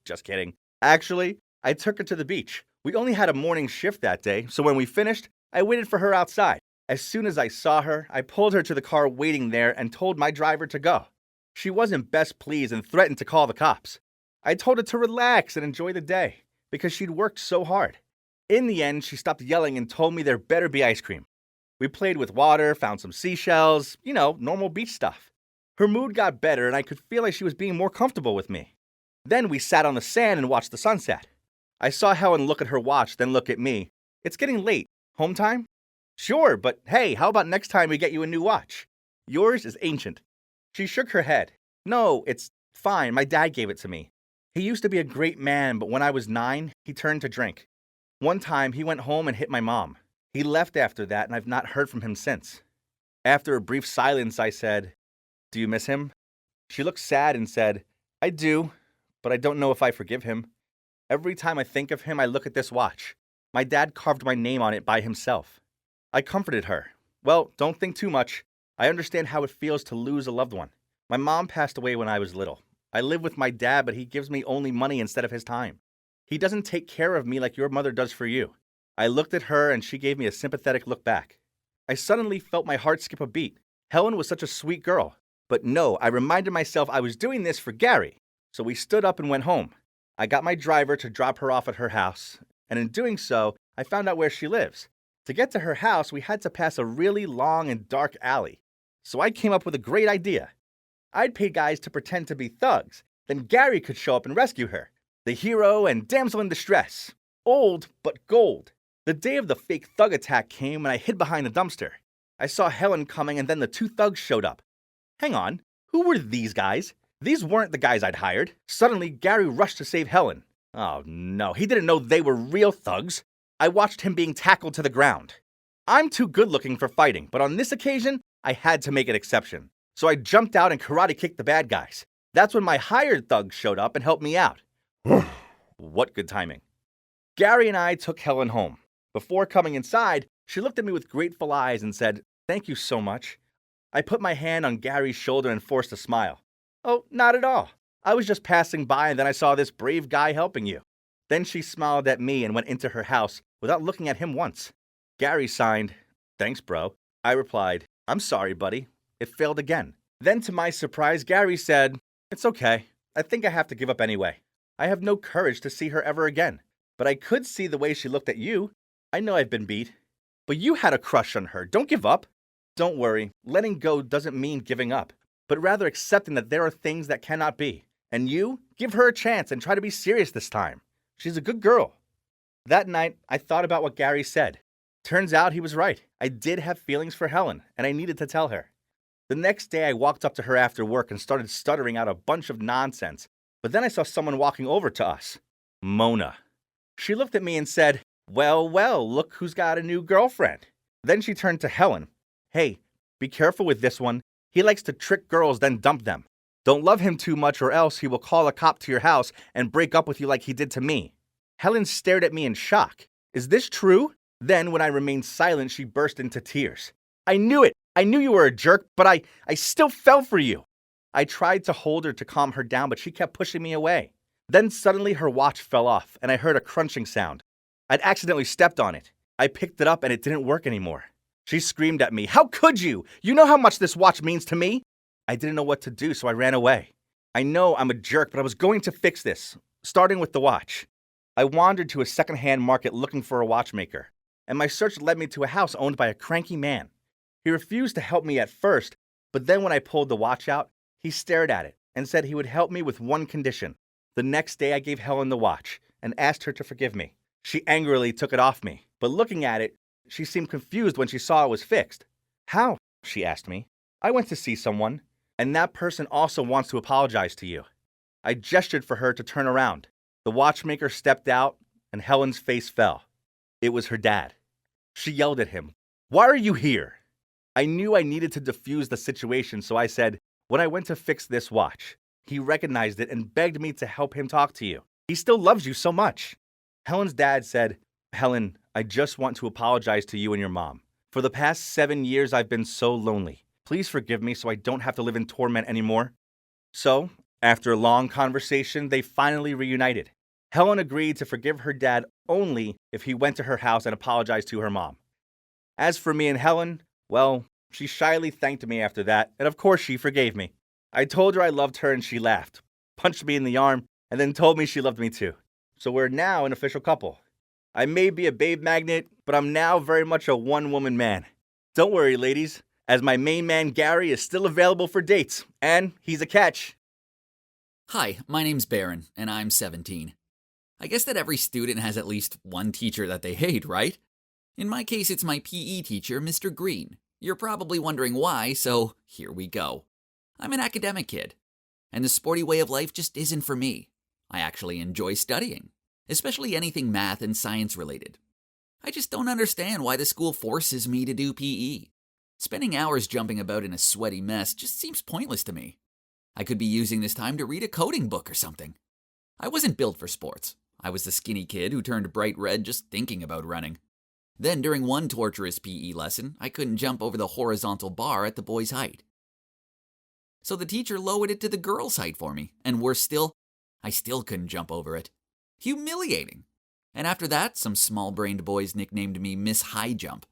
Just kidding. Actually, I took her to the beach. We only had a morning shift that day, so when we finished, I waited for her outside. As soon as I saw her, I pulled her to the car waiting there and told my driver to go. She wasn't best pleased and threatened to call the cops. I told her to relax and enjoy the day, because she'd worked so hard. In the end, she stopped yelling and told me there better be ice cream. We played with water, found some seashells, normal beach stuff. Her mood got better and I could feel like she was being more comfortable with me. Then we sat on the sand and watched the sunset. I saw Helen look at her watch, then look at me. "It's getting late. Home time?" "Sure, but hey, how about next time we get you a new watch? Yours is ancient." She shook her head. "No, it's fine. My dad gave it to me. He used to be a great man, but when I was 9, he turned to drink. One time, he went home and hit my mom. He left after that, and I've not heard from him since." After a brief silence, I said, "Do you miss him?" She looked sad and said, "I do, but I don't know if I forgive him. Every time I think of him, I look at this watch. My dad carved my name on it by himself." I comforted her. "Well, don't think too much. I understand how it feels to lose a loved one. My mom passed away when I was little. I live with my dad, but he gives me only money instead of his time. He doesn't take care of me like your mother does for you." I looked at her and she gave me a sympathetic look back. I suddenly felt my heart skip a beat. Helen was such a sweet girl. But no, I reminded myself I was doing this for Gary. So we stood up and went home. I got my driver to drop her off at her house, and in doing so, I found out where she lives. To get to her house, we had to pass a really long and dark alley. So I came up with a great idea. I'd pay guys to pretend to be thugs, then Gary could show up and rescue her. The hero and damsel in distress. Old, but gold. The day of the fake thug attack came and I hid behind the dumpster. I saw Helen coming and then the 2 thugs showed up. Hang on, who were these guys? These weren't the guys I'd hired. Suddenly, Gary rushed to save Helen. Oh no, he didn't know they were real thugs. I watched him being tackled to the ground. I'm too good looking for fighting, but on this occasion, I had to make an exception. So I jumped out and karate kicked the bad guys. That's when my hired thugs showed up and helped me out. What good timing. Gary and I took Helen home. Before coming inside, she looked at me with grateful eyes and said, "Thank you so much." I put my hand on Gary's shoulder and forced a smile. "Oh, not at all. I was just passing by and then I saw this brave guy helping you." Then she smiled at me and went into her house without looking at him once. Gary signed, Thanks, bro. I replied, I'm sorry, buddy. It failed again. Then to my surprise, Gary said, it's okay. I think I have to give up anyway. I have no courage to see her ever again. But I could see the way she looked at you. I know I've been beat. But you had a crush on her. Don't give up. Don't worry. Letting go doesn't mean giving up, but rather accepting that there are things that cannot be. And you, give her a chance and try to be serious this time. She's a good girl. That night, I thought about what Gary said. Turns out he was right. I did have feelings for Helen, and I needed to tell her. The next day, I walked up to her after work and started stuttering out a bunch of nonsense. But then I saw someone walking over to us. Mona. She looked at me and said, well, look who's got a new girlfriend. Then she turned to Helen. Hey, be careful with this one. He likes to trick girls, then dump them. Don't love him too much or else he will call a cop to your house and break up with you like he did to me. Helen stared at me in shock. Is this true? Then, when I remained silent, she burst into tears. I knew it. I knew you were a jerk, but I still fell for you. I tried to hold her to calm her down, but she kept pushing me away. Then suddenly her watch fell off, and I heard a crunching sound. I'd accidentally stepped on it. I picked it up, and it didn't work anymore. She screamed at me, how could you? You know how much this watch means to me? I didn't know what to do, so I ran away. I know I'm a jerk, but I was going to fix this, starting with the watch. I wandered to a second-hand market looking for a watchmaker, and my search led me to a house owned by a cranky man. He refused to help me at first, but then when I pulled the watch out, he stared at it and said he would help me with one condition. The next day I gave Helen the watch and asked her to forgive me. She angrily took it off me, but looking at it, she seemed confused when she saw it was fixed. How? She asked me. I went to see someone, and that person also wants to apologize to you. I gestured for her to turn around. The watchmaker stepped out, and Helen's face fell. It was her dad. She yelled at him, why are you here? I knew I needed to defuse the situation, so I said, when I went to fix this watch, he recognized it and begged me to help him talk to you. He still loves you so much. Helen's dad said, Helen, I just want to apologize to you and your mom. For the past 7 years, I've been so lonely. Please forgive me so I don't have to live in torment anymore. So, after a long conversation, they finally reunited. Helen agreed to forgive her dad only if he went to her house and apologized to her mom. As for me and Helen, well, she shyly thanked me after that, and of course she forgave me. I told her I loved her and she laughed, punched me in the arm, and then told me she loved me too. So we're now an official couple. I may be a babe magnet, but I'm now very much a one-woman man. Don't worry, ladies, as my main man Gary is still available for dates, and he's a catch. Hi, my name's Baron, and I'm 17. I guess that every student has at least one teacher that they hate, right? In my case, it's my PE teacher, Mr. Green. You're probably wondering why, so here we go. I'm an academic kid, and the sporty way of life just isn't for me. I actually enjoy studying, especially anything math and science related. I just don't understand why the school forces me to do PE. Spending hours jumping about in a sweaty mess just seems pointless to me. I could be using this time to read a coding book or something. I wasn't built for sports. I was the skinny kid who turned bright red just thinking about running. Then during one torturous PE lesson, I couldn't jump over the horizontal bar at the boys' height. So the teacher lowered it to the girls' height for me, and worse still, I still couldn't jump over it. Humiliating. And after that, some small-brained boys nicknamed me Miss High Jump.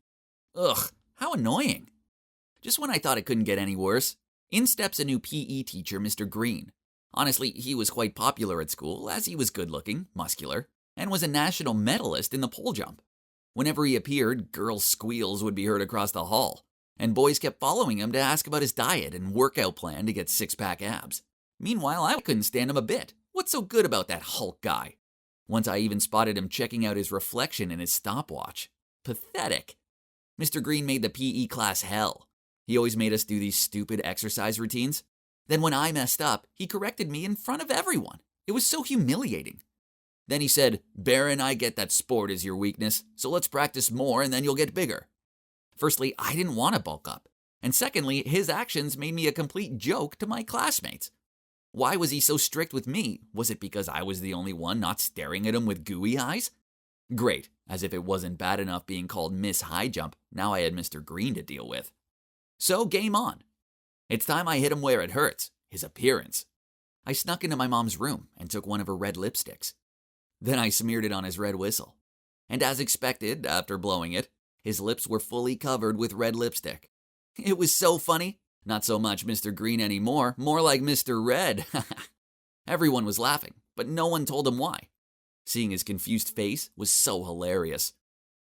Ugh, how annoying. Just when I thought it couldn't get any worse, in steps a new PE teacher, Mr. Green. Honestly, he was quite popular at school, as he was good-looking, muscular, and was a national medalist in the pole jump. Whenever he appeared, girls' squeals would be heard across the hall, and boys kept following him to ask about his diet and workout plan to get six-pack abs. Meanwhile, I couldn't stand him a bit. What's so good about that Hulk guy? Once I even spotted him checking out his reflection in his stopwatch. Pathetic. Mr. Green made the PE class hell. He always made us do these stupid exercise routines. Then when I messed up, he corrected me in front of everyone. It was so humiliating. Then he said, Baron, I get that sport is your weakness, so let's practice more and then you'll get bigger. Firstly, I didn't want to bulk up. And secondly, his actions made me a complete joke to my classmates. Why was he so strict with me? Was it because I was the only one not staring at him with gooey eyes? Great, as if it wasn't bad enough being called Miss High Jump, now I had Mr. Green to deal with. So game on. It's time I hit him where it hurts, his appearance. I snuck into my mom's room and took one of her red lipsticks. Then I smeared it on his red whistle. And as expected, after blowing it, His lips were fully covered with red lipstick. It was so funny. Not so much Mr. Green anymore, more like Mr. Red. Everyone was laughing, but no one told him why. Seeing his confused face was so hilarious.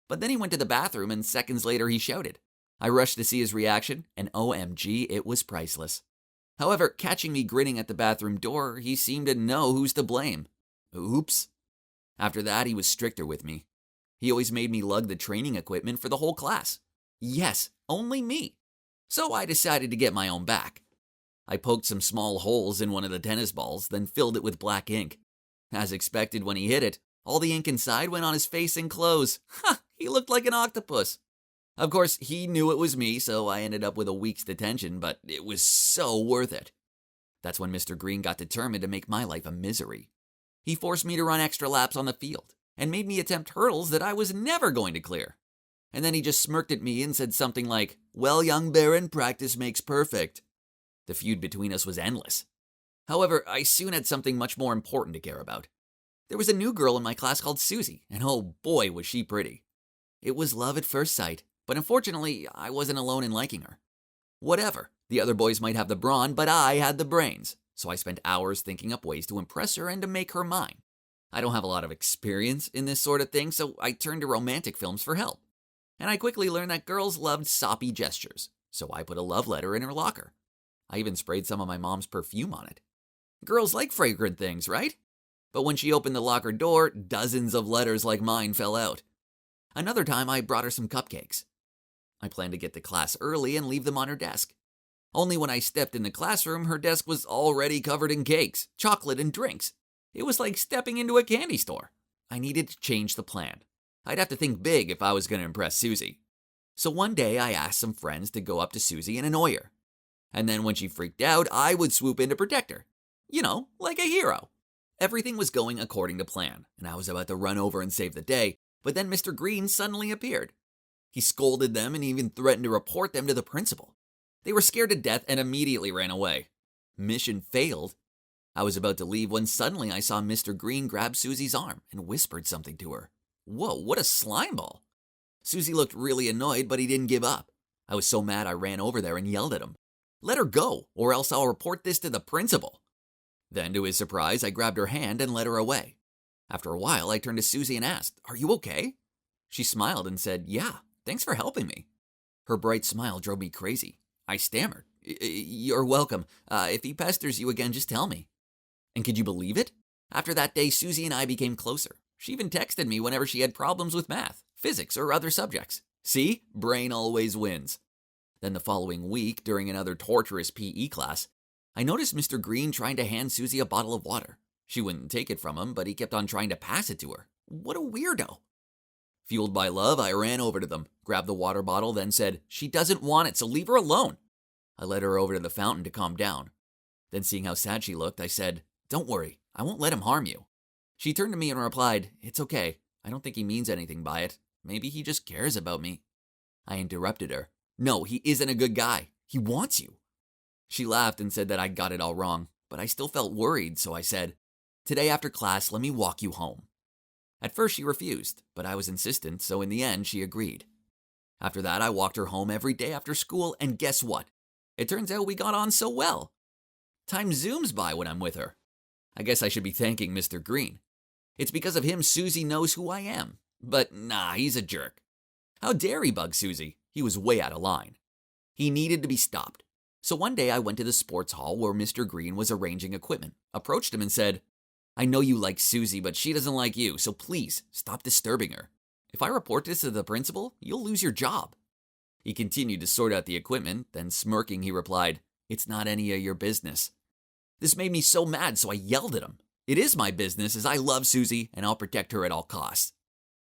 But then he went to the bathroom and seconds later he shouted. I rushed to see his reaction, and OMG, it was priceless. However, catching me grinning at the bathroom door, he seemed to know who's to blame. Oops. After that, he was stricter with me. He always made me lug the training equipment for the whole class. Yes, only me. So I decided to get my own back. I poked some small holes in one of the tennis balls, then filled it with black ink. As expected, when he hit it, all the ink inside went on his face and clothes. Ha! He looked like an octopus. Of course, he knew it was me, so I ended up with a week's detention, but it was so worth it. That's when Mr. Green got determined to make my life a misery. He forced me to run extra laps on the field, and made me attempt hurdles that I was never going to clear. And then he just smirked at me and said something like, "Well, young Baron, practice makes perfect." The feud between us was endless. However, I soon had something much more important to care about. There was a new girl in my class called Susie, and oh boy was she pretty. It was love at first sight, but unfortunately, I wasn't alone in liking her. Whatever, the other boys might have the brawn, but I had the brains, so I spent hours thinking up ways to impress her and to make her mine. I don't have a lot of experience in this sort of thing, so I turned to romantic films for help. And I quickly learned that girls loved soppy gestures, so I put a love letter in her locker. I even sprayed some of my mom's perfume on it. Girls like fragrant things, right? But when she opened the locker door, dozens of letters like mine fell out. Another time, I brought her some cupcakes. I planned to get to class early and leave them on her desk. Only when I stepped in the classroom, her desk was already covered in cakes, chocolate, and drinks. It was like stepping into a candy store. I needed to change the plan. I'd have to think big if I was going to impress Susie. So one day, I asked some friends to go up to Susie and annoy her. And then when she freaked out, I would swoop in to protect her. You know, like a hero. Everything was going according to plan, and I was about to run over and save the day, but then Mr. Green suddenly appeared. He scolded them and even threatened to report them to the principal. They were scared to death and immediately ran away. Mission failed. I was about to leave when suddenly I saw Mr. Green grab Susie's arm and whispered something to her. Whoa, what a slime ball. Susie looked really annoyed, but he didn't give up. I was so mad I ran over there and yelled at him. Let her go, or else I'll report this to the principal. Then, to his surprise, I grabbed her hand and led her away. After a while, I turned to Susie and asked, "Are you okay?" She smiled and said, "Yeah, thanks for helping me." Her bright smile drove me crazy. I stammered, "You're welcome. If he pesters you again, just tell me." And could you believe it? After that day, Susie and I became closer. She even texted me whenever she had problems with math, physics, or other subjects. See? Brain always wins. Then the following week, during another torturous PE class, I noticed Mr. Green trying to hand Susie a bottle of water. She wouldn't take it from him, but he kept on trying to pass it to her. What a weirdo. Fueled by love, I ran over to them, grabbed the water bottle, then said, "She doesn't want it, so leave her alone." I led her over to the fountain to calm down. Then seeing how sad she looked, I said, "Don't worry, I won't let him harm you." She turned to me and replied, "It's okay. I don't think he means anything by it. Maybe he just cares about me." I interrupted her. "No, he isn't a good guy. He wants you." She laughed and said that I got it all wrong, but I still felt worried, so I said, "Today after class, let me walk you home." At first she refused, but I was insistent, so in the end she agreed. After that, I walked her home every day after school, and guess what? It turns out we got on so well. Time zooms by when I'm with her. I guess I should be thanking Mr. Green. It's because of him Susie knows who I am. But nah, he's a jerk. How dare he bug Susie? He was way out of line. He needed to be stopped. So one day I went to the sports hall where Mr. Green was arranging equipment, approached him and said, "I know you like Susie, but she doesn't like you, so please stop disturbing her. If I report this to the principal, you'll lose your job." He continued to sort out the equipment, then smirking he replied, "It's not any of your business." This made me so mad, so I yelled at him. "It is my business, as I love Susie and I'll protect her at all costs."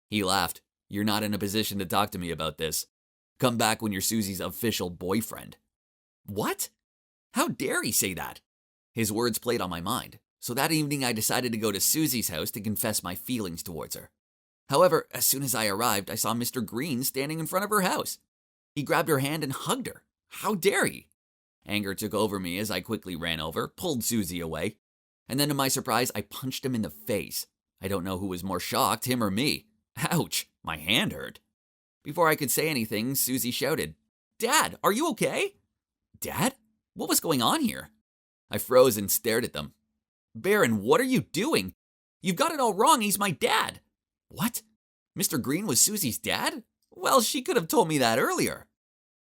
He laughed. "You're not in a position to talk to me about this. Come back when you're Susie's official boyfriend." What? How dare he say that? His words played on my mind, so that evening I decided to go to Susie's house to confess my feelings towards her. However, as soon as I arrived, I saw Mr. Green standing in front of her house. He grabbed her hand and hugged her. How dare he? Anger took over me as I quickly ran over, pulled Susie away, and then to my surprise, I punched him in the face. I don't know who was more shocked, him or me. Ouch, my hand hurt. Before I could say anything, Susie shouted, "Dad, are you okay?" "Dad? What was going on here?" I froze and stared at them. "Baron, what are you doing? You've got it all wrong. He's my dad." "What? Mr. Green was Susie's dad? Well, she could have told me that earlier."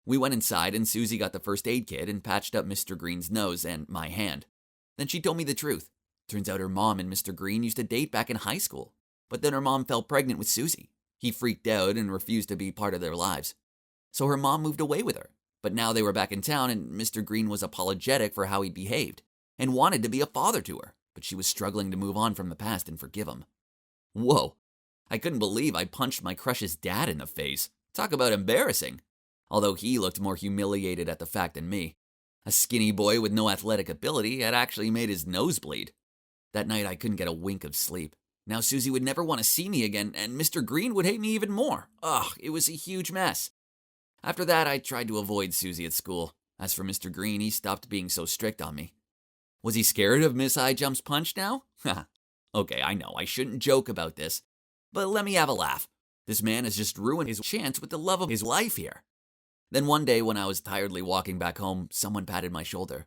We went inside and Susie got the first aid kit and patched up Mr. Green's nose and my hand. Then she told me the truth. Turns out her mom and Mr. Green used to date back in high school. But then her mom fell pregnant with Susie. He freaked out and refused to be part of their lives. So her mom moved away with her. But now they were back in town and Mr. Green was apologetic for how he'd behaved and wanted to be a father to her, but she was struggling to move on from the past and forgive him. Whoa. I couldn't believe I punched my crush's dad in the face. Talk about embarrassing. Although he looked more humiliated at the fact than me. A skinny boy with no athletic ability had actually made his nose bleed. That night I couldn't get a wink of sleep. Now Susie would never want to see me again, and Mr. Green would hate me even more. Ugh, it was a huge mess. After that, I tried to avoid Susie at school. As for Mr. Green, he stopped being so strict on me. Was he scared of Miss High Jump's punch now? Ha. Okay, I know, I shouldn't joke about this, but let me have a laugh. This man has just ruined his chance with the love of his life here. Then one day when I was tiredly walking back home, someone patted my shoulder.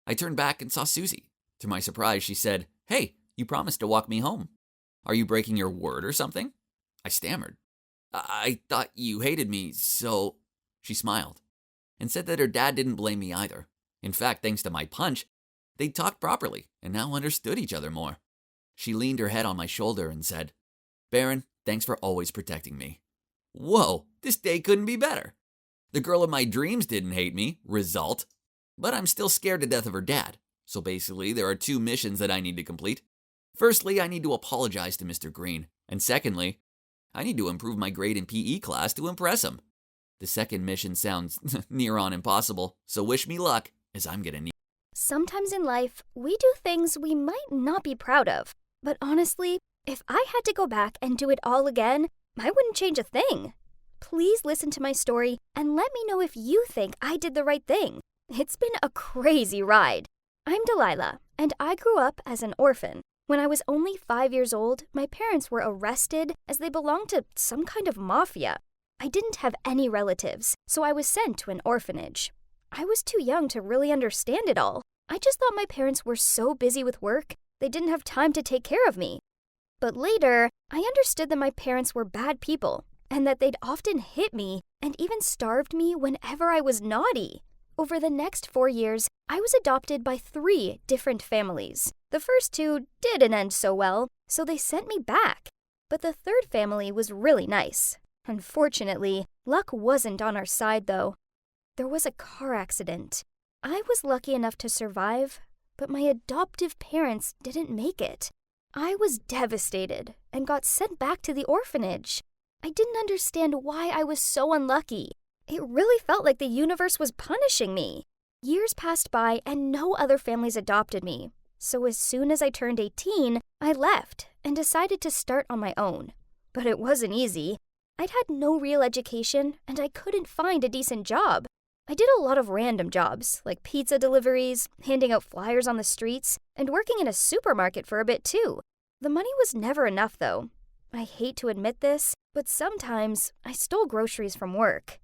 I turned back and saw Susie. To my surprise, she said, "Hey, you promised to walk me home. Are you breaking your word or something?" I stammered. I thought you hated me, so..." She smiled and said that her dad didn't blame me either. In fact, thanks to my punch, they talked properly and now understood each other more. She leaned her head on my shoulder and said, "Baron, thanks for always protecting me." Whoa, this day couldn't be better. The girl of my dreams didn't hate me, result. But I'm still scared to death of her dad. So basically, there are 2 missions that I need to complete. Firstly, I need to apologize to Mr. Green. And secondly, I need to improve my grade in PE class to impress him. The second mission sounds near on impossible, so wish me luck, as I'm gonna need. Sometimes in life, we do things we might not be proud of. But honestly, if I had to go back and do it all again, I wouldn't change a thing. Please listen to my story and let me know if you think I did the right thing. It's been a crazy ride. I'm Delilah, and I grew up as an orphan. When I was only 5 years old, my parents were arrested as they belonged to some kind of mafia. I didn't have any relatives, so I was sent to an orphanage. I was too young to really understand it all. I just thought my parents were so busy with work, they didn't have time to take care of me. But later, I understood that my parents were bad people, and that they'd often hit me and even starved me whenever I was naughty. Over the next 4 years, I was adopted by 3 different families. The first 2 didn't end so well, so they sent me back. But the third family was really nice. Unfortunately, luck wasn't on our side, though. There was a car accident. I was lucky enough to survive, but my adoptive parents didn't make it. I was devastated and got sent back to the orphanage. I didn't understand why I was so unlucky. It really felt like the universe was punishing me. Years passed by and no other families adopted me. So as soon as I turned 18, I left and decided to start on my own. But it wasn't easy. I'd had no real education and I couldn't find a decent job. I did a lot of random jobs, like pizza deliveries, handing out flyers on the streets, and working in a supermarket for a bit too. The money was never enough, though. I hate to admit this, but sometimes I stole groceries from work.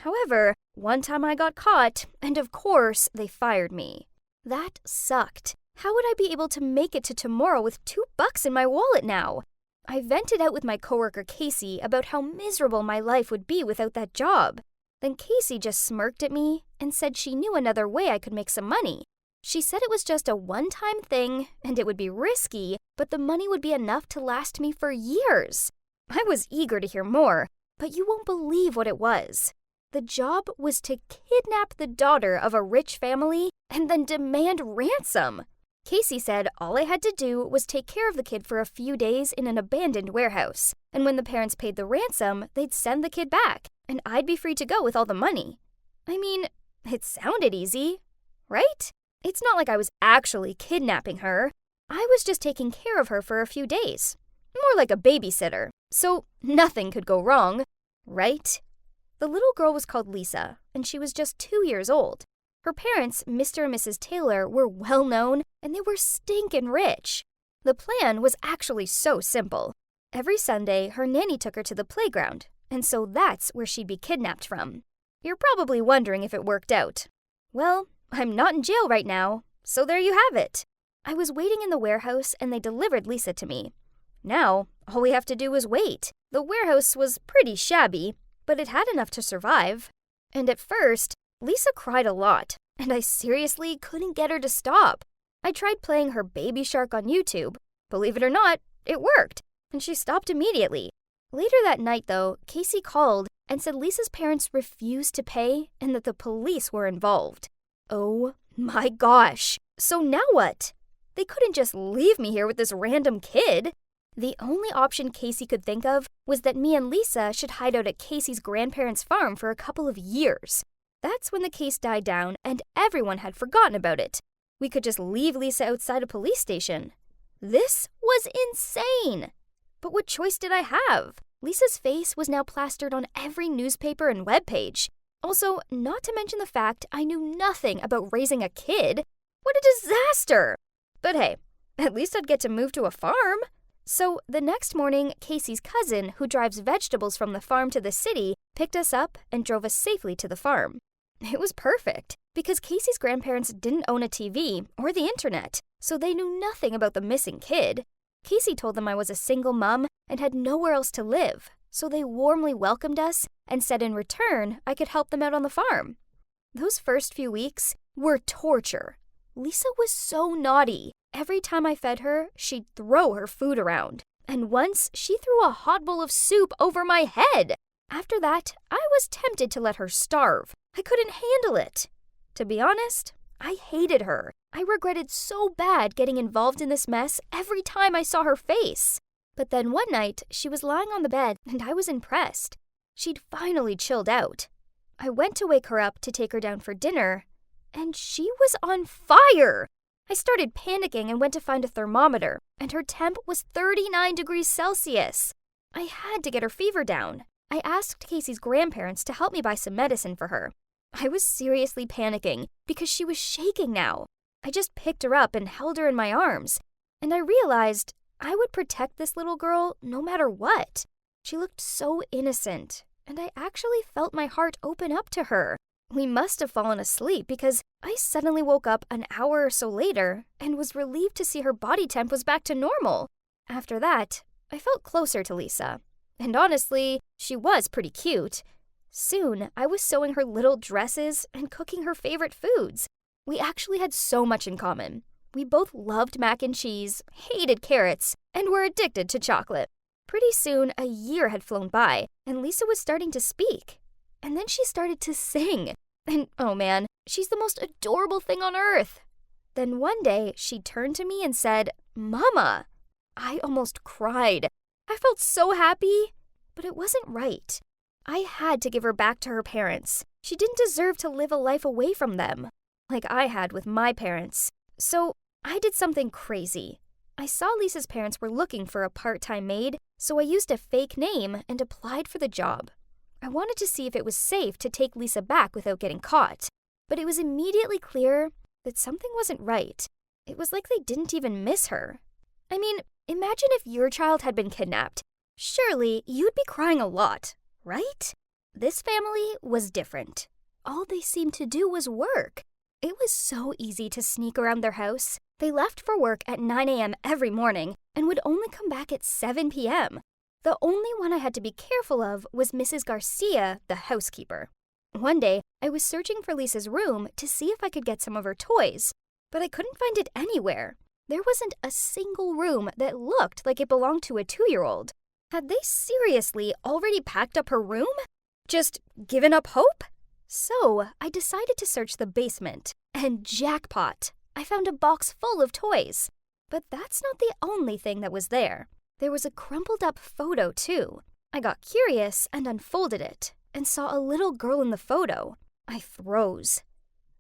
However, one time I got caught, and of course, they fired me. That sucked. How would I be able to make it to tomorrow with $2 in my wallet now? I vented out with my coworker Casey about how miserable my life would be without that job. Then Casey just smirked at me and said she knew another way I could make some money. She said it was just a one-time thing and it would be risky, but the money would be enough to last me for years. I was eager to hear more, but you won't believe what it was. The job was to kidnap the daughter of a rich family and then demand ransom. Casey said all I had to do was take care of the kid for a few days in an abandoned warehouse, and when the parents paid the ransom, they'd send the kid back, and I'd be free to go with all the money. I mean, it sounded easy, right? It's not like I was actually kidnapping her. I was just taking care of her for a few days. More like a babysitter, so nothing could go wrong, right? The little girl was called Lisa, and she was just 2 years old. Her parents, Mr. and Mrs. Taylor, were well-known, and they were stinkin' rich. The plan was actually so simple. Every Sunday, her nanny took her to the playground, and so that's where she'd be kidnapped from. You're probably wondering if it worked out. Well, I'm not in jail right now, so there you have it. I was waiting in the warehouse and they delivered Lisa to me. Now, all we have to do is wait. The warehouse was pretty shabby, but it had enough to survive. And at first, Lisa cried a lot, and I seriously couldn't get her to stop. I tried playing her Baby Shark on YouTube. Believe it or not, it worked, and she stopped immediately. Later that night, though, Casey called and said Lisa's parents refused to pay and that the police were involved. Oh my gosh! So now what? They couldn't just leave me here with this random kid. The only option Casey could think of was that me and Lisa should hide out at Casey's grandparents' farm for a couple of years. That's when the case died down and everyone had forgotten about it. We could just leave Lisa outside a police station. This was insane! But what choice did I have? Lisa's face was now plastered on every newspaper and webpage. Also, not to mention the fact I knew nothing about raising a kid. What a disaster! But hey, at least I'd get to move to a farm. So the next morning, Casey's cousin, who drives vegetables from the farm to the city, picked us up and drove us safely to the farm. It was perfect, because Casey's grandparents didn't own a TV or the internet, so they knew nothing about the missing kid. Casey told them I was a single mom and had nowhere else to live, so they warmly welcomed us and said in return I could help them out on the farm. Those first few weeks were torture. Lisa was so naughty. Every time I fed her, she'd throw her food around. And once, she threw a hot bowl of soup over my head. After that, I was tempted to let her starve. I couldn't handle it. To be honest, I hated her. I regretted so bad getting involved in this mess every time I saw her face. But then one night, she was lying on the bed and I was impressed. She'd finally chilled out. I went to wake her up to take her down for dinner, and she was on fire! I started panicking and went to find a thermometer, and her temp was 39 degrees Celsius. I had to get her fever down. I asked Casey's grandparents to help me buy some medicine for her. I was seriously panicking because she was shaking now. I just picked her up and held her in my arms, and I realized I would protect this little girl no matter what. She looked so innocent, and I actually felt my heart open up to her. We must have fallen asleep because I suddenly woke up an hour or so later and was relieved to see her body temp was back to normal. After that, I felt closer to Lisa. And honestly, she was pretty cute. Soon, I was sewing her little dresses and cooking her favorite foods. We actually had so much in common. We both loved mac and cheese, hated carrots, and were addicted to chocolate. Pretty soon, a year had flown by, and Lisa was starting to speak. And then she started to sing. And oh man, she's the most adorable thing on earth. Then one day, she turned to me and said, "Mama." I almost cried. I felt so happy, but it wasn't right. I had to give her back to her parents. She didn't deserve to live a life away from them, like I had with my parents. So I did something crazy. I saw Lisa's parents were looking for a part-time maid, so I used a fake name and applied for the job. I wanted to see if it was safe to take Lisa back without getting caught, but it was immediately clear that something wasn't right. It was like they didn't even miss her. I mean, imagine if your child had been kidnapped. Surely you'd be crying a lot, right? This family was different. All they seemed to do was work. It was so easy to sneak around their house. They left for work at 9 a.m. every morning and would only come back at 7 p.m. The only one I had to be careful of was Mrs. Garcia, the housekeeper. One day, I was searching for Lisa's room to see if I could get some of her toys, but I couldn't find it anywhere. There wasn't a single room that looked like it belonged to a 2-year-old. Had they seriously already packed up her room? Just given up hope? So, I decided to search the basement, and jackpot! I found a box full of toys. But that's not the only thing that was there. There was a crumpled up photo, too. I got curious and unfolded it, and saw a little girl in the photo. I froze.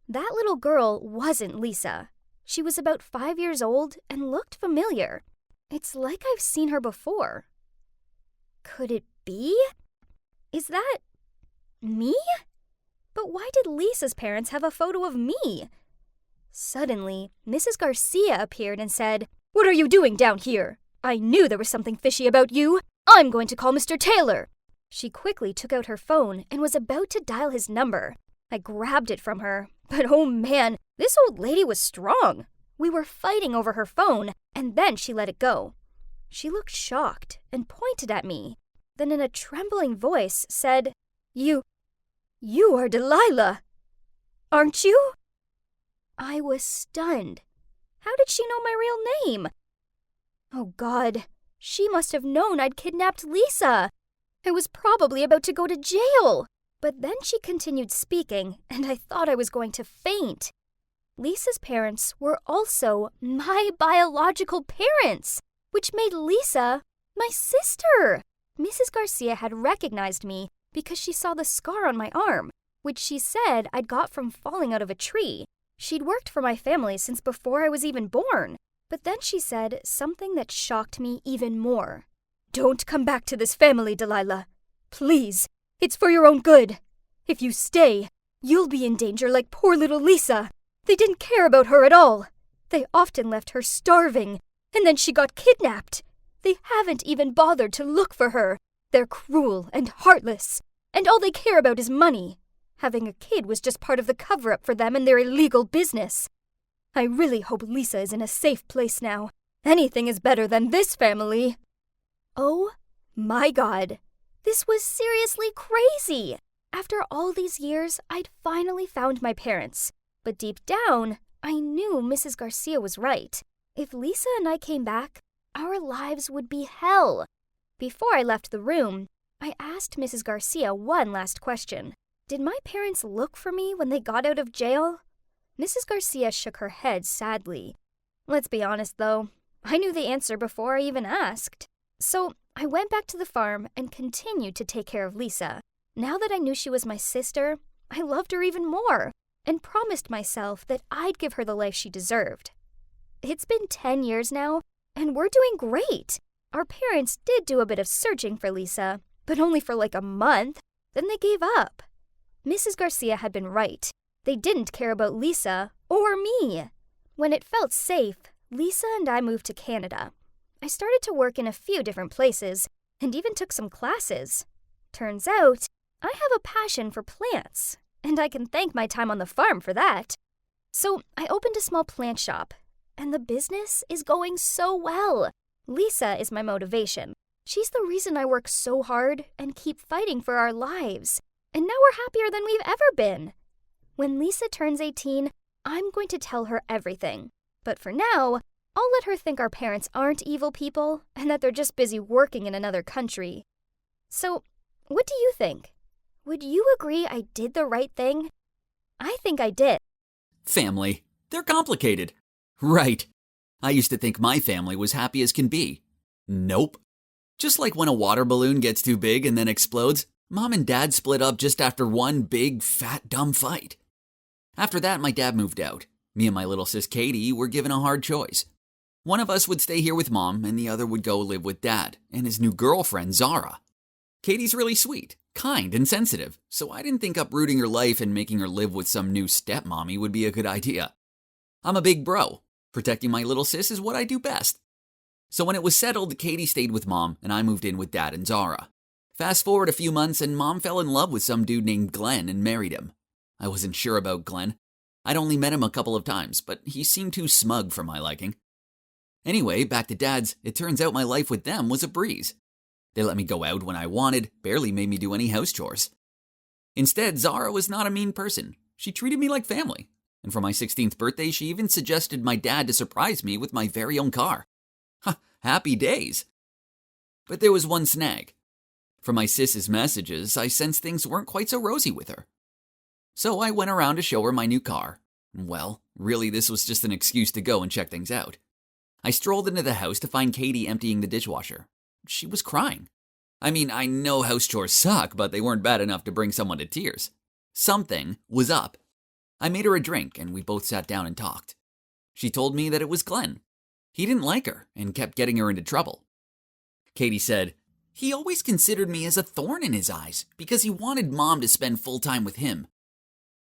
That little girl wasn't Lisa. She was about 5 years old and looked familiar. It's like I've seen her before. Could it be? Is that me? But why did Lisa's parents have a photo of me? Suddenly, Mrs. Garcia appeared and said, "What are you doing down here? I knew there was something fishy about you. I'm going to call Mr. Taylor." She quickly took out her phone and was about to dial his number. I grabbed it from her, but oh man, this old lady was strong. We were fighting over her phone, and then she let it go. She looked shocked and pointed at me, then in a trembling voice said, You are Delilah, aren't you? I was stunned. How did she know my real name? Oh God, she must have known I'd kidnapped Lisa. I was probably about to go to jail. But then she continued speaking, and I thought I was going to faint. Lisa's parents were also my biological parents, which made Lisa my sister. Mrs. Garcia had recognized me because she saw the scar on my arm, which she said I'd got from falling out of a tree. She'd worked for my family since before I was even born. But then she said something that shocked me even more. Don't come back to this family, Delilah. Please, it's for your own good. If you stay, you'll be in danger like poor little Lisa. They didn't care about her at all. They often left her starving, and then she got kidnapped. They haven't even bothered to look for her. They're cruel and heartless, and all they care about is money. Having a kid was just part of the cover-up for them and their illegal business. I really hope Lisa is in a safe place now. Anything is better than this family. Oh my God. This was seriously crazy. After all these years, I'd finally found my parents. But deep down, I knew Mrs. Garcia was right. If Lisa and I came back, our lives would be hell. Before I left the room, I asked Mrs. Garcia one last question. Did my parents look for me when they got out of jail? Mrs. Garcia shook her head sadly. Let's be honest, though. I knew the answer before I even asked. So I went back to the farm and continued to take care of Lisa. Now that I knew she was my sister, I loved her even more and promised myself that I'd give her the life she deserved. It's been 10 years now, and we're doing great. Our parents did do a bit of searching for Lisa, but only for like a month. Then they gave up. Mrs. Garcia had been right. They didn't care about Lisa or me. When it felt safe, Lisa and I moved to Canada. I started to work in a few different places and even took some classes. Turns out, I have a passion for plants, and I can thank my time on the farm for that. So I opened a small plant shop, and the business is going so well. Lisa is my motivation. She's the reason I work so hard and keep fighting for our lives. And now we're happier than we've ever been. When Lisa turns 18, I'm going to tell her everything. But for now, I'll let her think our parents aren't evil people and that they're just busy working in another country. So, what do you think? Would you agree I did the right thing? I think I did. Family. They're complicated. Right. I used to think my family was happy as can be. Nope. Just like when a water balloon gets too big and then explodes, Mom and Dad split up just after one big, fat, dumb fight. After that, my dad moved out. Me and my little sis Katie were given a hard choice. One of us would stay here with Mom, and the other would go live with Dad and his new girlfriend, Zara. Katie's really sweet, kind, and sensitive, so I didn't think uprooting her life and making her live with some new stepmommy would be a good idea. I'm a big bro. Protecting my little sis is what I do best. So when it was settled, Katie stayed with Mom, and I moved in with Dad and Zara. Fast forward a few months, and Mom fell in love with some dude named Glenn and married him. I wasn't sure about Glenn. I'd only met him a couple of times, but he seemed too smug for my liking. Anyway, back to Dad's, it turns out my life with them was a breeze. They let me go out when I wanted, barely made me do any house chores. Instead, Zara was not a mean person. She treated me like family. And for my 16th birthday, she even suggested my dad to surprise me with my very own car. Ha, happy days. But there was one snag. From my sis's messages, I sensed things weren't quite so rosy with her. So I went around to show her my new car. Well, really this was just an excuse to go and check things out. I strolled into the house to find Katie emptying the dishwasher. She was crying. I mean, I know house chores suck, but they weren't bad enough to bring someone to tears. Something was up. I made her a drink, and we both sat down and talked. She told me that it was Glenn. He didn't like her and kept getting her into trouble. Katie said, he always considered me as a thorn in his eyes because he wanted Mom to spend full time with him.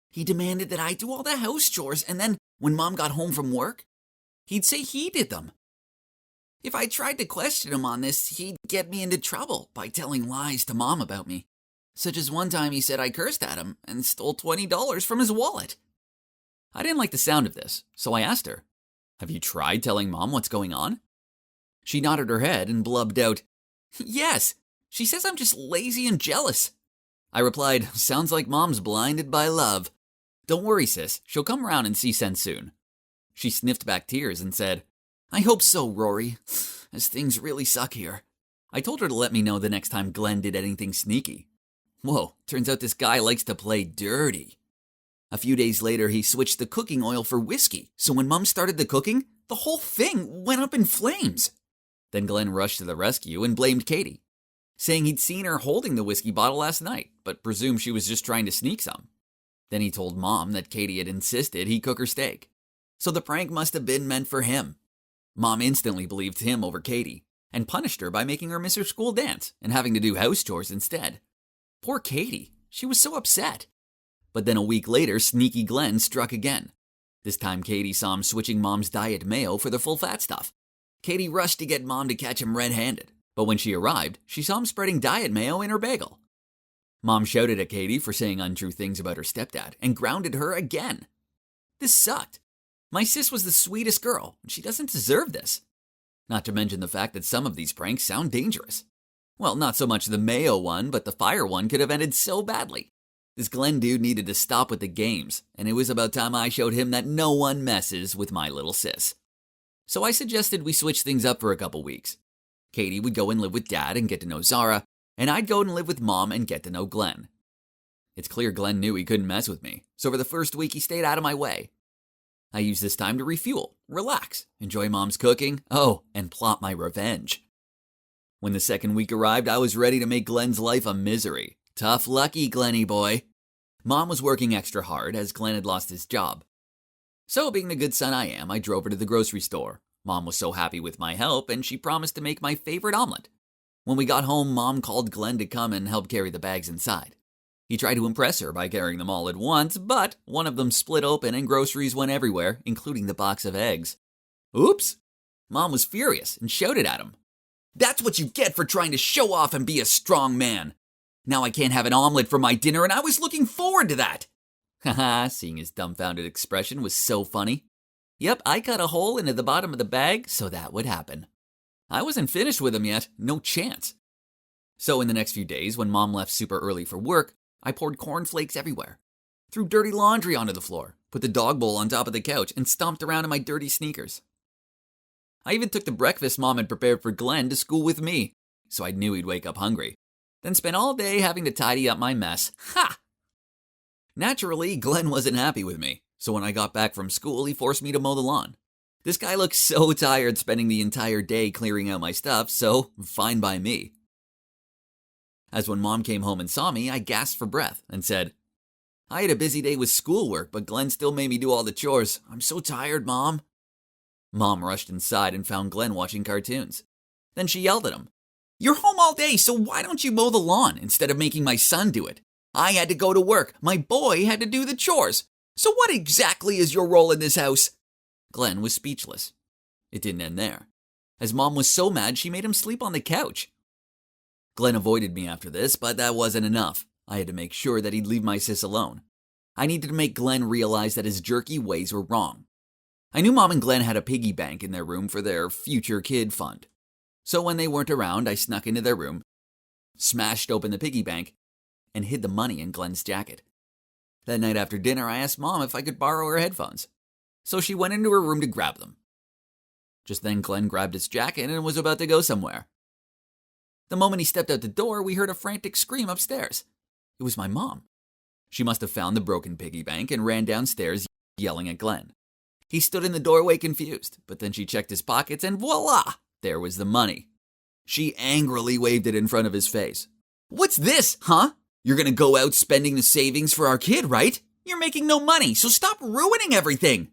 He demanded that I do all the house chores, and then when Mom got home from work, he'd say he did them. If I tried to question him on this, he'd get me into trouble by telling lies to Mom about me. Such as one time he said I cursed at him and stole $20 from his wallet. I didn't like the sound of this, so I asked her, "Have you tried telling Mom what's going on?" She nodded her head and blubbed out, "Yes, she says I'm just lazy and jealous." I replied, "Sounds like Mom's blinded by love. Don't worry, sis, she'll come around and see sense soon." She sniffed back tears and said, "I hope so, Rory, as things really suck here." I told her to let me know the next time Glenn did anything sneaky. Whoa, turns out this guy likes to play dirty. A few days later, he switched the cooking oil for whiskey, so when Mom started the cooking, the whole thing went up in flames. Then Glenn rushed to the rescue and blamed Katie, saying he'd seen her holding the whiskey bottle last night, but presumed she was just trying to sneak some. Then he told Mom that Katie had insisted he cook her steak, so the prank must have been meant for him. Mom instantly believed him over Katie, and punished her by making her miss her school dance and having to do house chores instead. Poor Katie, she was so upset. But then a week later, sneaky Glenn struck again. This time Katie saw him switching Mom's diet mayo for the full fat stuff. Katie rushed to get Mom to catch him red-handed, but when she arrived, she saw him spreading diet mayo in her bagel. Mom shouted at Katie for saying untrue things about her stepdad and grounded her again. This sucked. My sis was the sweetest girl, and she doesn't deserve this. Not to mention the fact that some of these pranks sound dangerous. Well, not so much the mayo one, but the fire one could have ended so badly. This Glenn dude needed to stop with the games, and it was about time I showed him that no one messes with my little sis. So I suggested we switch things up for a couple weeks. Katie would go and live with Dad and get to know Zara, and I'd go and live with Mom and get to know Glenn. It's clear Glenn knew he couldn't mess with me, so for the first week he stayed out of my way. I used this time to refuel, relax, enjoy Mom's cooking, and plot my revenge. When the second week arrived, I was ready to make Glenn's life a misery. Tough lucky, Glenny boy. Mom was working extra hard as Glenn had lost his job. So, being the good son I am, I drove her to the grocery store. Mom was so happy with my help, and she promised to make my favorite omelet. When we got home, Mom called Glenn to come and help carry the bags inside. He tried to impress her by carrying them all at once, but one of them split open and groceries went everywhere, including the box of eggs. Oops! Mom was furious and shouted at him. "That's what you get for trying to show off and be a strong man. Now I can't have an omelet for my dinner, and I was looking forward to that." Haha, seeing his dumbfounded expression was so funny. Yep, I cut a hole into the bottom of the bag so that would happen. I wasn't finished with him yet, no chance. So in the next few days, when Mom left super early for work, I poured cornflakes everywhere, threw dirty laundry onto the floor, put the dog bowl on top of the couch, and stomped around in my dirty sneakers. I even took the breakfast Mom had prepared for Glenn to school with me, so I knew he'd wake up hungry. Then spent all day having to tidy up my mess. Ha! Naturally, Glenn wasn't happy with me, so when I got back from school, he forced me to mow the lawn. This guy looked so tired spending the entire day clearing out my stuff, so fine by me. As when Mom came home and saw me, I gasped for breath and said, "I had a busy day with schoolwork, but Glenn still made me do all the chores. I'm so tired, Mom." Mom rushed inside and found Glenn watching cartoons. Then she yelled at him, "You're home all day, so why don't you mow the lawn instead of making my son do it? I had to go to work. My boy had to do the chores. So what exactly is your role in this house?" Glenn was speechless. It didn't end there, as Mom was so mad she made him sleep on the couch. Glenn avoided me after this, but that wasn't enough. I had to make sure that he'd leave my sis alone. I needed to make Glenn realize that his jerky ways were wrong. I knew Mom and Glenn had a piggy bank in their room for their future kid fund. So when they weren't around, I snuck into their room, smashed open the piggy bank, and hid the money in Glenn's jacket. That night after dinner, I asked Mom if I could borrow her headphones. So she went into her room to grab them. Just then, Glenn grabbed his jacket and was about to go somewhere. The moment he stepped out the door, we heard a frantic scream upstairs. It was my mom. She must have found the broken piggy bank and ran downstairs, yelling at Glenn. He stood in the doorway confused, but then she checked his pockets and voila! There was the money. She angrily waved it in front of his face. "What's this, huh? You're gonna go out spending the savings for our kid, right? You're making no money, so stop ruining everything!"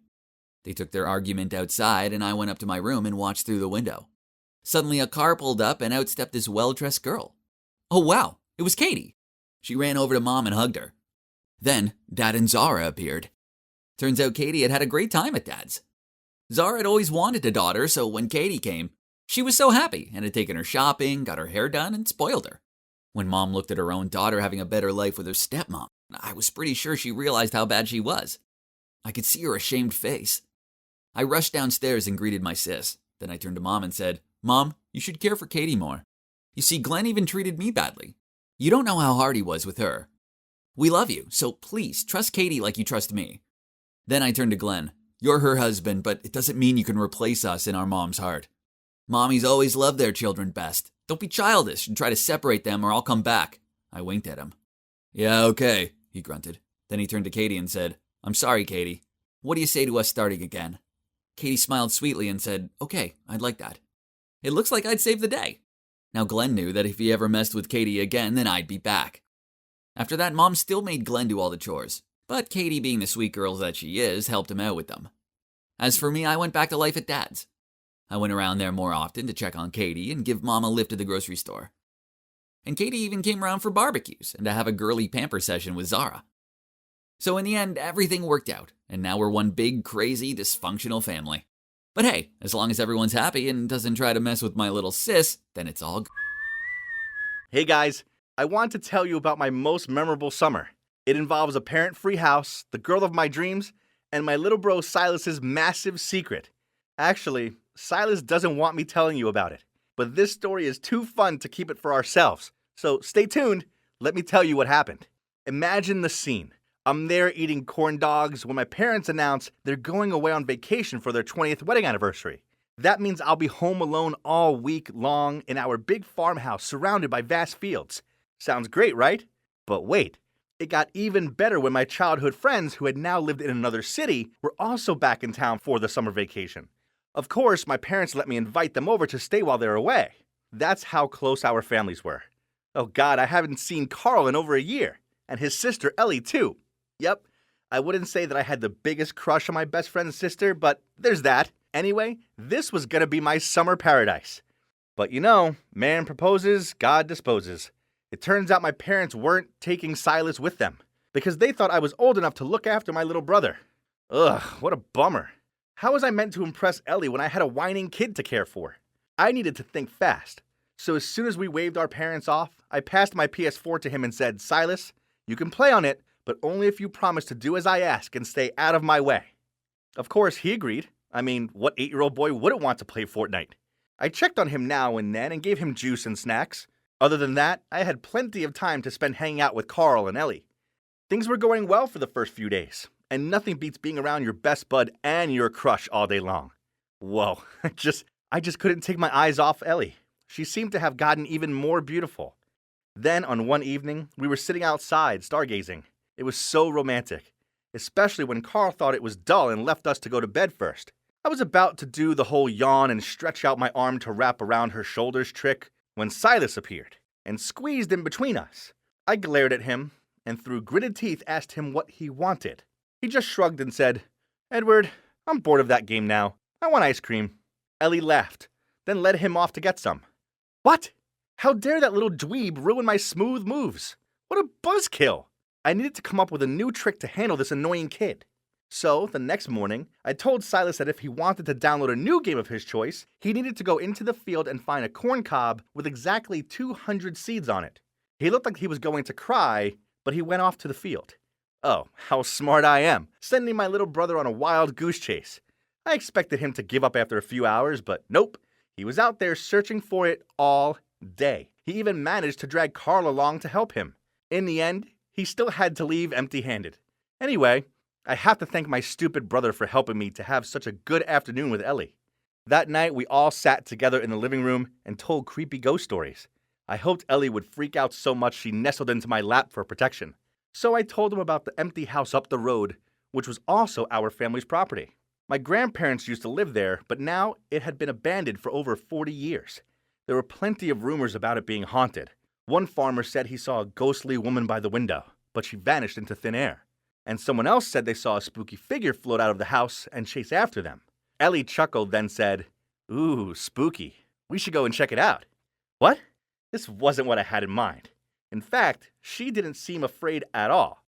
They took their argument outside, and I went up to my room and watched through the window. Suddenly, a car pulled up, and out stepped this well-dressed girl. Oh wow, it was Katie. She ran over to Mom and hugged her. Then, Dad and Zara appeared. Turns out Katie had had a great time at Dad's. Zara had always wanted a daughter, so when Katie came, She was so happy and had taken her shopping, got her hair done, and spoiled her. When Mom looked at her own daughter having a better life with her stepmom, I was pretty sure she realized how bad she was. I could see her ashamed face. I rushed downstairs and greeted my sis. Then I turned to Mom and said, "Mom, you should care for Katie more. You see, Glenn even treated me badly. You don't know how hard he was with her. We love you, so please trust Katie like you trust me." Then I turned to Glenn. "You're her husband, but it doesn't mean you can replace us in our mom's heart. Mommies always love their children best. Don't be childish and try to separate them or I'll come back." I winked at him. "Yeah, okay," he grunted. Then he turned to Katie and said, "I'm sorry, Katie. What do you say to us starting again?" Katie smiled sweetly and said, "Okay, I'd like that." It looks like I'd saved the day. Now Glenn knew that if he ever messed with Katie again, then I'd be back. After that, Mom still made Glenn do all the chores, but Katie, being the sweet girl that she is, helped him out with them. As for me, I went back to life at Dad's. I went around there more often to check on Katie and give Mom a lift to the grocery store. And Katie even came around for barbecues and to have a girly pamper session with Zara. So in the end, everything worked out, and now we're one big, crazy, dysfunctional family. But hey, as long as everyone's happy and doesn't try to mess with my little sis, then it's all good. Hey guys, I want to tell you about my most memorable summer. It involves a parent-free house, the girl of my dreams, and my little bro Silas's massive secret. Actually, Silas doesn't want me telling you about it, but this story is too fun to keep it for ourselves. So stay tuned, let me tell you what happened. Imagine the scene. I'm there eating corn dogs when my parents announce they're going away on vacation for their 20th wedding anniversary. That means I'll be home alone all week long in our big farmhouse surrounded by vast fields. Sounds great, right? But wait, it got even better when my childhood friends who had now lived in another city were also back in town for the summer vacation. Of course, my parents let me invite them over to stay while they're away. That's how close our families were. Oh God, I haven't seen Carl in over a year. And his sister Ellie too. Yep, I wouldn't say that I had the biggest crush on my best friend's sister, but there's that. Anyway, this was gonna be my summer paradise. But you know, man proposes, God disposes. It turns out my parents weren't taking Silas with them because they thought I was old enough to look after my little brother. Ugh, what a bummer. How was I meant to impress Ellie when I had a whining kid to care for? I needed to think fast. So as soon as we waved our parents off, I passed my PS4 to him and said, "Silas, you can play on it, but only if you promise to do as I ask and stay out of my way." Of course, he agreed. I mean, what 8-year-old boy wouldn't want to play Fortnite? I checked on him now and then and gave him juice and snacks. Other than that, I had plenty of time to spend hanging out with Carl and Ellie. Things were going well for the first few days, and nothing beats being around your best bud and your crush all day long. Whoa, I just couldn't take my eyes off Ellie. She seemed to have gotten even more beautiful. Then, on one evening, we were sitting outside, stargazing. It was so romantic, especially when Carl thought it was dull and left us to go to bed first. I was about to do the whole yawn and stretch out my arm to wrap around her shoulders trick when Silas appeared and squeezed in between us. I glared at him and through gritted teeth asked him what he wanted. He just shrugged and said, "Edward, I'm bored of that game now. I want ice cream." Ellie laughed, then led him off to get some. What? How dare that little dweeb ruin my smooth moves? What a buzzkill! I needed to come up with a new trick to handle this annoying kid. So, the next morning, I told Silas that if he wanted to download a new game of his choice, he needed to go into the field and find a corn cob with exactly 200 seeds on it. He looked like he was going to cry, but he went off to the field. Oh, how smart I am, sending my little brother on a wild goose chase. I expected him to give up after a few hours, but nope. He was out there searching for it all day. He even managed to drag Carl along to help him. In the end, he still had to leave empty-handed. Anyway, I have to thank my stupid brother for helping me to have such a good afternoon with Ellie. That night, we all sat together in the living room and told creepy ghost stories. I hoped Ellie would freak out so much she nestled into my lap for protection. So I told him about the empty house up the road, which was also our family's property. My grandparents used to live there, but now it had been abandoned for over 40 years. There were plenty of rumors about it being haunted. One farmer said he saw a ghostly woman by the window, but she vanished into thin air. And someone else said they saw a spooky figure float out of the house and chase after them. Ellie chuckled, then said, "Ooh, spooky. We should go and check it out." What? This wasn't what I had in mind. In fact, she didn't seem afraid at all.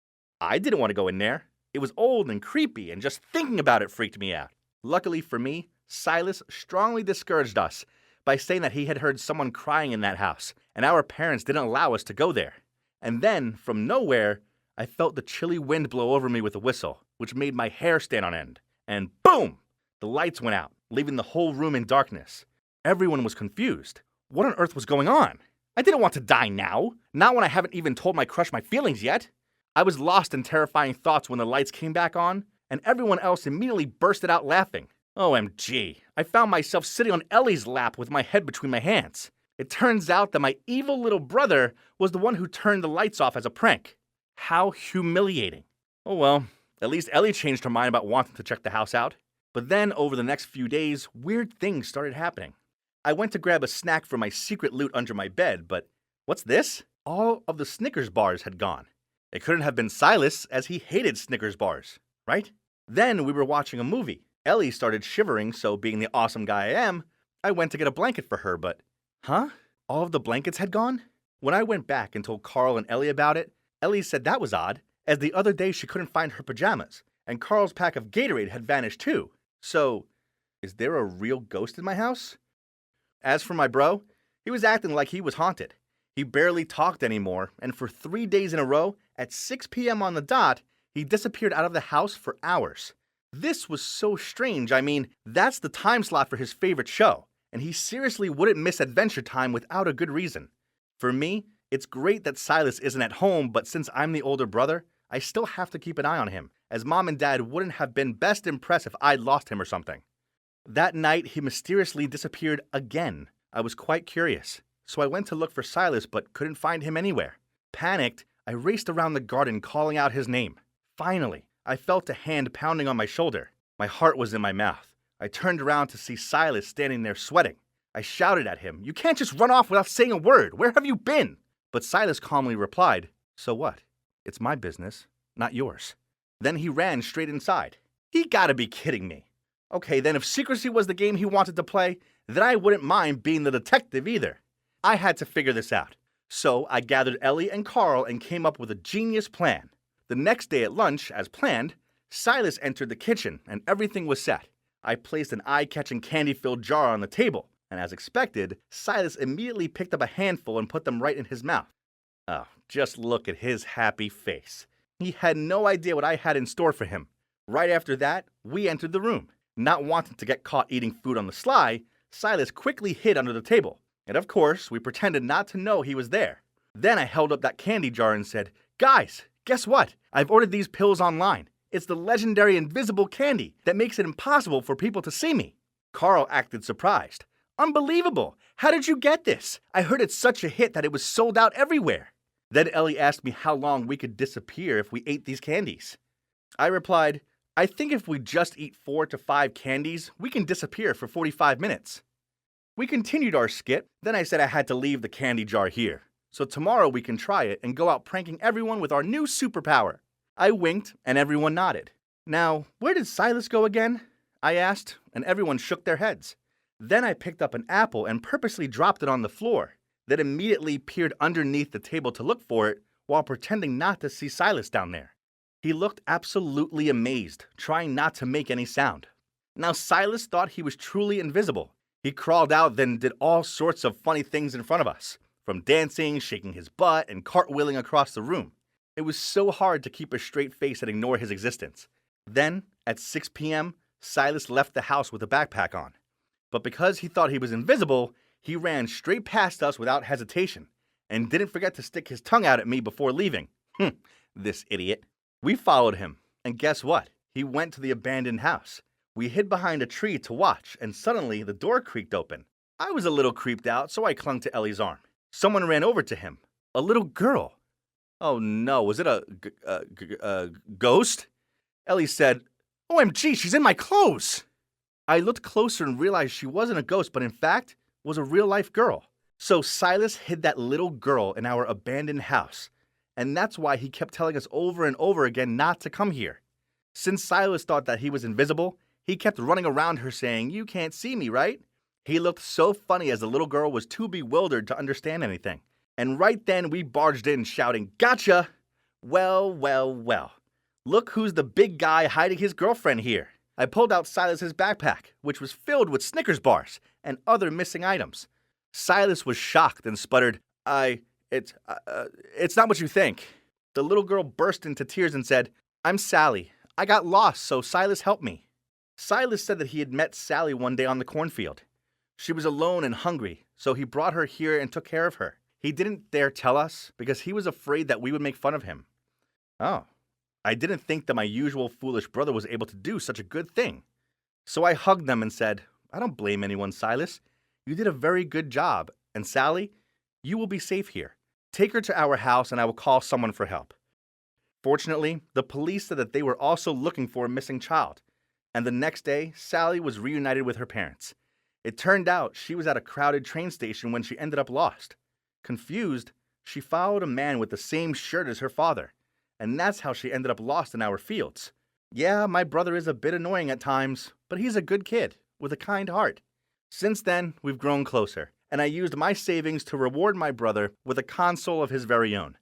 I didn't want to go in there. It was old and creepy, and just thinking about it freaked me out. Luckily for me, Silas strongly discouraged us by saying that he had heard someone crying in that house, and our parents didn't allow us to go there. And then, from nowhere, I felt the chilly wind blow over me with a whistle, which made my hair stand on end. And boom! The lights went out, leaving the whole room in darkness. Everyone was confused. What on earth was going on? I didn't want to die now, not when I haven't even told my crush my feelings yet. I was lost in terrifying thoughts when the lights came back on, and everyone else immediately bursted out laughing. OMG, I found myself sitting on Ellie's lap with my head between my hands. It turns out that my evil little brother was the one who turned the lights off as a prank. How humiliating. Oh well, at least Ellie changed her mind about wanting to check the house out. But then, over the next few days, weird things started happening. I went to grab a snack for my secret loot under my bed, but what's this? All of the Snickers bars had gone. It couldn't have been Silas, as he hated Snickers bars, right? Then we were watching a movie. Ellie started shivering, so being the awesome guy I am, I went to get a blanket for her, but huh? All of the blankets had gone? When I went back and told Carl and Ellie about it, Ellie said that was odd, as the other day she couldn't find her pajamas, and Carl's pack of Gatorade had vanished too. So, is there a real ghost in my house? As for my bro, he was acting like he was haunted. He barely talked anymore, and for 3 days in a row, at 6 p.m. on the dot, he disappeared out of the house for hours. This was so strange. I mean, that's the time slot for his favorite show, and he seriously wouldn't miss Adventure Time without a good reason. For me, it's great that Silas isn't at home, but since I'm the older brother, I still have to keep an eye on him, as Mom and Dad wouldn't have been best impressed if I'd lost him or something. That night, he mysteriously disappeared again. I was quite curious, so I went to look for Silas but couldn't find him anywhere. Panicked, I raced around the garden calling out his name. Finally, I felt a hand pounding on my shoulder. My heart was in my mouth. I turned around to see Silas standing there sweating. I shouted at him, "You can't just run off without saying a word! Where have you been?" But Silas calmly replied, "So what? It's my business, not yours." Then he ran straight inside. He gotta be kidding me. Okay, then if secrecy was the game he wanted to play, then I wouldn't mind being the detective either. I had to figure this out. So I gathered Ellie and Carl and came up with a genius plan. The next day at lunch, as planned, Silas entered the kitchen and everything was set. I placed an eye-catching candy-filled jar on the table, and as expected, Silas immediately picked up a handful and put them right in his mouth. Oh, just look at his happy face. He had no idea what I had in store for him. Right after that, we entered the room. Not wanting to get caught eating food on the sly, Silas quickly hid under the table. And of course, we pretended not to know he was there. Then I held up that candy jar and said, "Guys, guess what? I've ordered these pills online. It's the legendary invisible candy that makes it impossible for people to see me." Carl acted surprised. "Unbelievable! How did you get this? I heard it's such a hit that it was sold out everywhere." Then Ellie asked me how long we could disappear if we ate these candies. I replied, "I think if we just eat 4 to 5 candies, we can disappear for 45 minutes. We continued our skit, then I said I had to leave the candy jar here. So tomorrow we can try it and go out pranking everyone with our new superpower. I winked and everyone nodded. Now, where did Silas go again? I asked, and everyone shook their heads. Then I picked up an apple and purposely dropped it on the floor, then immediately peered underneath the table to look for it while pretending not to see Silas down there. He looked absolutely amazed, trying not to make any sound. Now Silas thought he was truly invisible. He crawled out, then did all sorts of funny things in front of us, from dancing, shaking his butt, and cartwheeling across the room. It was so hard to keep a straight face and ignore his existence. Then, at 6 p.m., Silas left the house with a backpack on. But because he thought he was invisible, he ran straight past us without hesitation, and didn't forget to stick his tongue out at me before leaving. This idiot. We followed him, and guess what? He went to the abandoned house. We hid behind a tree to watch, and suddenly the door creaked open. I was a little creeped out, so I clung to Ellie's arm. Someone ran over to him. A little girl. Oh no, was it a ghost? Ellie said, "OMG, she's in my clothes!" I looked closer and realized she wasn't a ghost, but in fact, was a real-life girl. So Silas hid that little girl in our abandoned house, and that's why he kept telling us over and over again not to come here. Since Silas thought that he was invisible, he kept running around her saying, "You can't see me, right?" He looked so funny as the little girl was too bewildered to understand anything. And right then we barged in shouting, "Gotcha!" Well. Look who's the big guy hiding his girlfriend here. I pulled out Silas's backpack, which was filled with Snickers bars and other missing items. Silas was shocked and sputtered, it's not what you think. The little girl burst into tears and said, I'm Sally. I got lost, so Silas helped me. Silas said that he had met Sally one day on the cornfield. She was alone and hungry, so he brought her here and took care of her. He didn't dare tell us because he was afraid that we would make fun of him. Oh, I didn't think that my usual foolish brother was able to do such a good thing. So I hugged them and said, I don't blame anyone, Silas. You did a very good job, and Sally, you will be safe here. Take her to our house and I will call someone for help. Fortunately, the police said that they were also looking for a missing child, and the next day, Sally was reunited with her parents. It turned out she was at a crowded train station when she ended up lost. Confused, she followed a man with the same shirt as her father, and that's how she ended up lost in our fields. Yeah, my brother is a bit annoying at times, but he's a good kid with a kind heart. Since then, we've grown closer, and I used my savings to reward my brother with a console of his very own.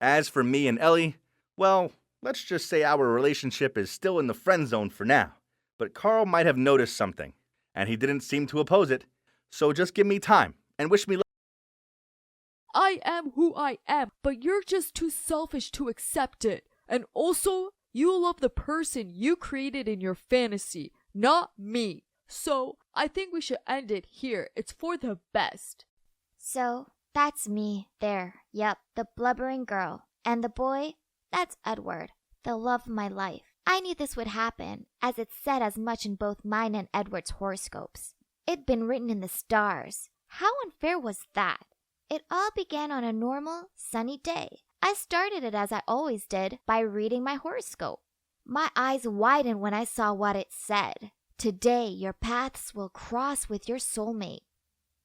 As for me and Ellie, well, let's just say our relationship is still in the friend zone for now, but Carl might have noticed something, and he didn't seem to oppose it, so just give me time and wish me luck. I am who I am, but you're just too selfish to accept it. And also, you love the person you created in your fantasy, not me. So, I think we should end it here. It's for the best. So, that's me, there, yep, the blubbering girl. And the boy, that's Edward, the love of my life. I knew this would happen, as it said as much in both mine and Edward's horoscopes. It'd been written in the stars. How unfair was that? It all began on a normal, sunny day. I started it as I always did, by reading my horoscope. My eyes widened when I saw what it said. Today your paths will cross with your soulmate.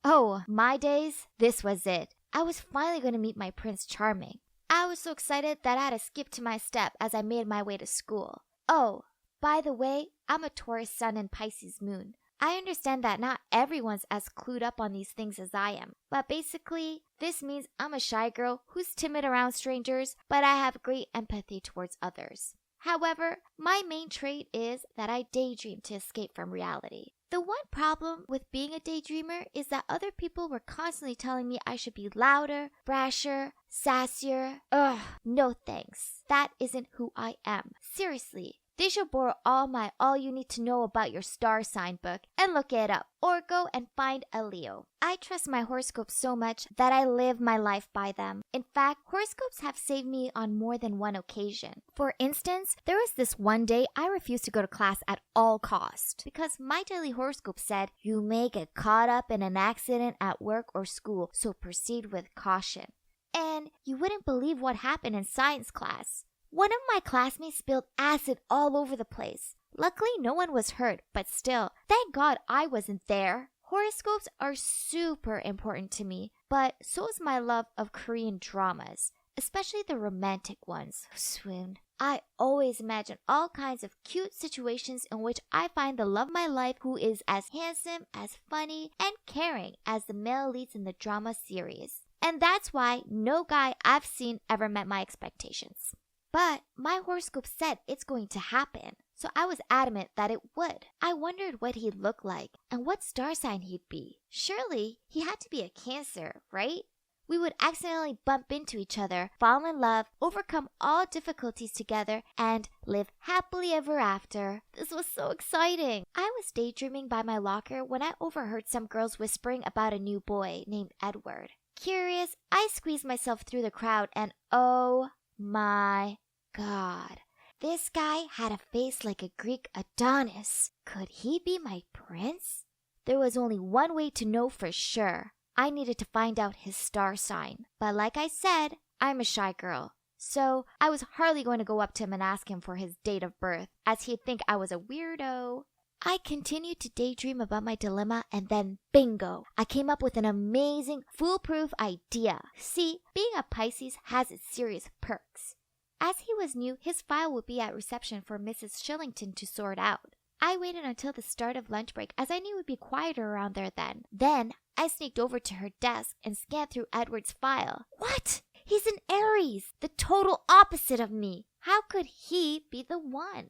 Oh, my days, this was it. I was finally going to meet my Prince Charming. I was so excited that I had to skip to my step as I made my way to school. Oh, by the way, I'm a Taurus sun and Pisces moon. I understand that not everyone's as clued up on these things as I am, but basically, this means I'm a shy girl who's timid around strangers, but I have great empathy towards others. However, my main trait is that I daydream to escape from reality. The one problem with being a daydreamer is that other people were constantly telling me I should be louder, brasher, sassier. Ugh, no thanks. That isn't who I am. Seriously. They should borrow all you need to know about your star sign book and look it up, or go and find a Leo. I trust my horoscopes so much that I live my life by them. In fact, horoscopes have saved me on more than one occasion. For instance, there was this one day I refused to go to class at all cost because my daily horoscope said, you may get caught up in an accident at work or school, so proceed with caution. And you wouldn't believe what happened in science class. One of my classmates spilled acid all over the place. Luckily, no one was hurt, but still, thank God I wasn't there. Horoscopes are super important to me, but so is my love of Korean dramas, especially the romantic ones. Swoon. I always imagine all kinds of cute situations in which I find the love of my life who is as handsome, as funny, and caring as the male leads in the drama series. And that's why no guy I've seen ever met my expectations. But my horoscope said it's going to happen, so I was adamant that it would. I wondered what he'd look like and what star sign he'd be. Surely he had to be a Cancer, right? We would accidentally bump into each other, fall in love, overcome all difficulties together, and live happily ever after. This was so exciting. I was daydreaming by my locker when I overheard some girls whispering about a new boy named Edward. Curious, I squeezed myself through the crowd and oh my God. This guy had a face like a Greek Adonis. Could he be my prince? There was only one way to know for sure. I needed to find out his star sign. But like I said, I'm a shy girl. So I was hardly going to go up to him and ask him for his date of birth, as he'd think I was a weirdo. I continued to daydream about my dilemma, and then bingo! I came up with an amazing, foolproof idea. See, being a Pisces has its serious perks. As he was new, his file would be at reception for Mrs. Shillington to sort out. I waited until the start of lunch break, as I knew it would be quieter around there then. Then, I sneaked over to her desk and scanned through Edward's file. What? He's an Aries, the total opposite of me. How could he be the one?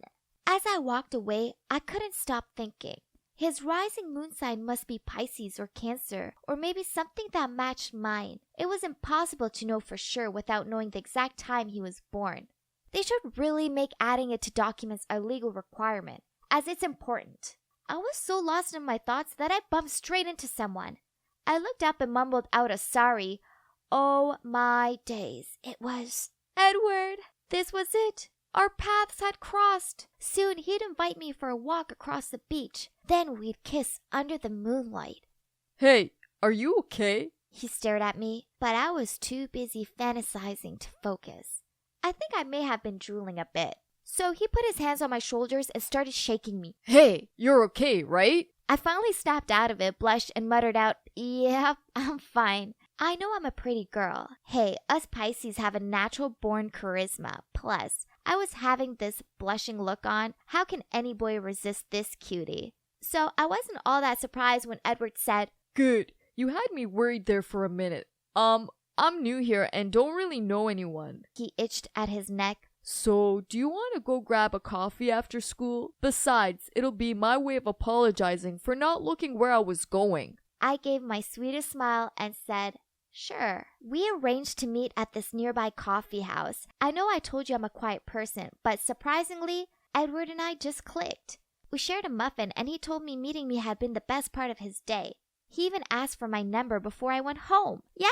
As I walked away, I couldn't stop thinking. His rising moon sign must be Pisces or Cancer, or maybe something that matched mine. It was impossible to know for sure without knowing the exact time he was born. They should really make adding it to documents a legal requirement, as it's important. I was so lost in my thoughts that I bumped straight into someone. I looked up and mumbled out a sorry. Oh my days, it was Edward. This was it. Our paths had crossed. Soon he'd invite me for a walk across the beach. Then we'd kiss under the moonlight. Hey, are you okay? He stared at me, but I was too busy fantasizing to focus. I think I may have been drooling a bit. So he put his hands on my shoulders and started shaking me. Hey, you're okay, right? I finally snapped out of it, blushed, and muttered out, "Yep, I'm fine. I know I'm a pretty girl. Hey, us Pisces have a natural-born charisma. Plus, I was having this blushing look on. How can any boy resist this cutie?" So I wasn't all that surprised when Edward said, Good. You had me worried there for a minute. I'm new here and don't really know anyone. He itched at his neck. So, do you want to go grab a coffee after school? Besides, it'll be my way of apologizing for not looking where I was going. I gave my sweetest smile and said, Sure. We arranged to meet at this nearby coffee house. I know I told you I'm a quiet person, but surprisingly, Edward and I just clicked. We shared a muffin and he told me meeting me had been the best part of his day. He even asked for my number before I went home. Yay!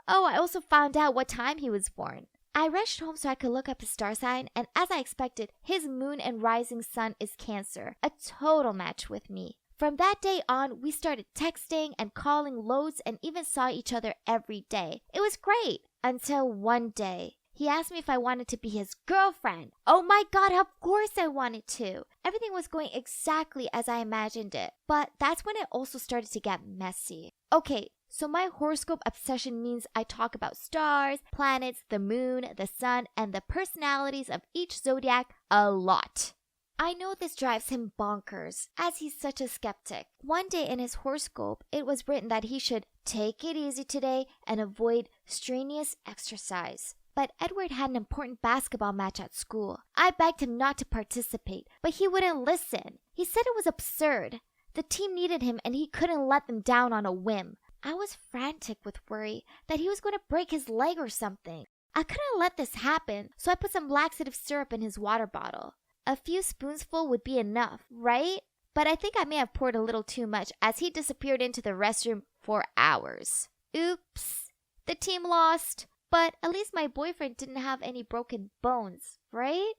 Oh, I also found out what time he was born. I rushed home so I could look up his star sign, and as I expected, his moon and rising sun is Cancer, a total match with me. From that day on, we started texting and calling loads and even saw each other every day. It was great, until one day. He asked me if I wanted to be his girlfriend. Oh my god, of course I wanted to. Everything was going exactly as I imagined it. But that's when it also started to get messy. Okay, so my horoscope obsession means I talk about stars, planets, the moon, the sun, and the personalities of each zodiac a lot. I know this drives him bonkers, as he's such a skeptic. One day in his horoscope, it was written that he should take it easy today and avoid strenuous exercise. But Edward had an important basketball match at school. I begged him not to participate, but he wouldn't listen. He said it was absurd. The team needed him and he couldn't let them down on a whim. I was frantic with worry that he was going to break his leg or something. I couldn't let this happen, so I put some laxative syrup in his water bottle. A few spoonsful would be enough, right? But I think I may have poured a little too much as he disappeared into the restroom for hours. Oops. The team lost. But at least my boyfriend didn't have any broken bones, right?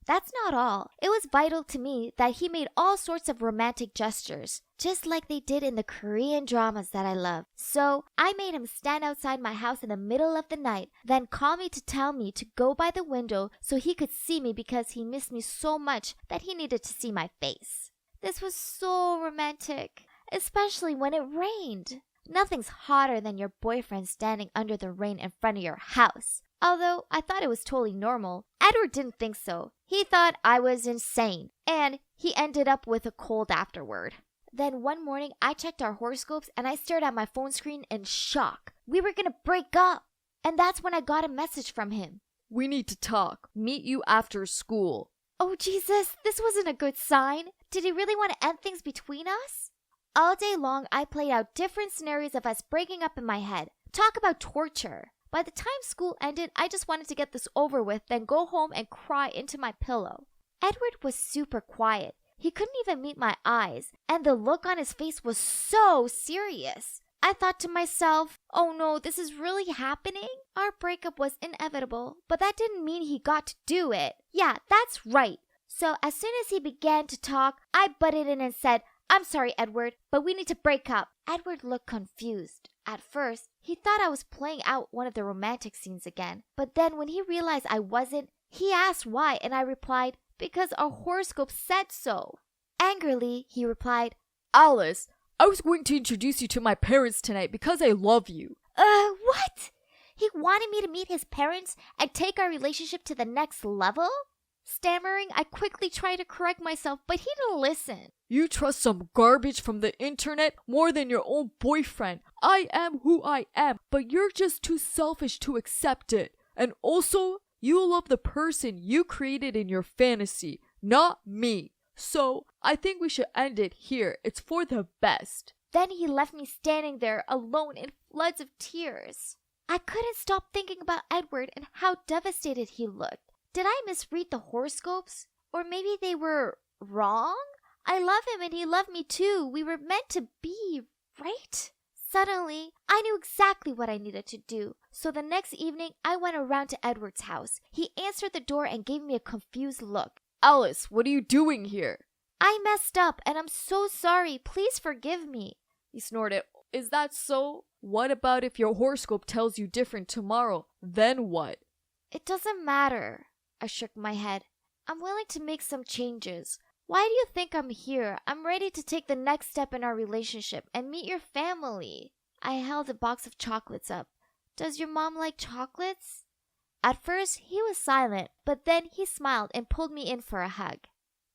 That's not all. It was vital to me that he made all sorts of romantic gestures, just like they did in the Korean dramas that I love. So I made him stand outside my house in the middle of the night, then call me to tell me to go by the window so he could see me because he missed me so much that he needed to see my face. This was so romantic, especially when it rained. Nothing's hotter than your boyfriend standing under the rain in front of your house. Although I thought it was totally normal, Edward didn't think so. He thought I was insane, and he ended up with a cold afterward. Then one morning, I checked our horoscopes and I stared at my phone screen in shock. We were gonna break up, and that's when I got a message from him. We need to talk. Meet you after school. Oh Jesus, this wasn't a good sign. Did he really want to end things between us? All day long, I played out different scenarios of us breaking up in my head. Talk about torture. By the time school ended, I just wanted to get this over with, then go home and cry into my pillow. Edward was super quiet. He couldn't even meet my eyes, and the look on his face was so serious. I thought to myself, oh no, this is really happening? Our breakup was inevitable, but that didn't mean he got to do it. Yeah, that's right. So as soon as he began to talk, I butted in and said, I'm sorry, Edward, but we need to break up. Edward looked confused. At first, he thought I was playing out one of the romantic scenes again. But then when he realized I wasn't, he asked why, and I replied, because our horoscope said so. Angrily, he replied, Alice, I was going to introduce you to my parents tonight because I love you. What? He wanted me to meet his parents and take our relationship to the next level? Stammering, I quickly tried to correct myself, but he didn't listen. You trust some garbage from the internet more than your own boyfriend. I am who I am, but you're just too selfish to accept it. And also, you love the person you created in your fantasy, not me. So I think we should end it here. It's for the best. Then he left me standing there alone in floods of tears. I couldn't stop thinking about Edward and how devastated he looked. Did I misread the horoscopes? Or maybe they were wrong? I love him and he loved me too. We were meant to be, right? Suddenly, I knew exactly what I needed to do. So the next evening, I went around to Edward's house. He answered the door and gave me a confused look. Alice, what are you doing here? I messed up and I'm so sorry. Please forgive me. He snorted. Is that so? What about if your horoscope tells you different tomorrow? Then what? It doesn't matter. I shook my head. I'm willing to make some changes. Why do you think I'm here? I'm ready to take the next step in our relationship and meet your family. I held a box of chocolates up. Does your mom like chocolates? At first, he was silent, but then he smiled and pulled me in for a hug.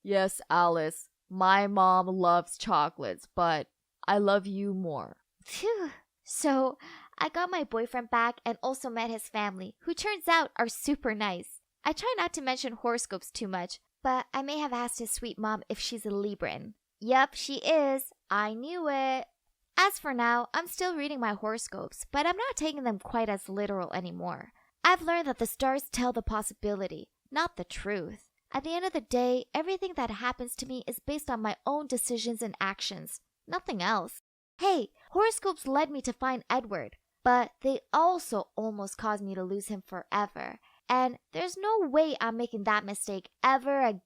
Yes, Alice. My mom loves chocolates, but I love you more. Phew. So, I got my boyfriend back and also met his family, who turns out are super nice. I try not to mention horoscopes too much, but I may have asked his sweet mom if she's a Libran. Yup, she is. I knew it. As for now, I'm still reading my horoscopes, but I'm not taking them quite as literal anymore. I've learned that the stars tell the possibility, not the truth. At the end of the day, everything that happens to me is based on my own decisions and actions, nothing else. Hey, horoscopes led me to find Edward, but they also almost caused me to lose him forever. And there's no way I'm making that mistake ever again.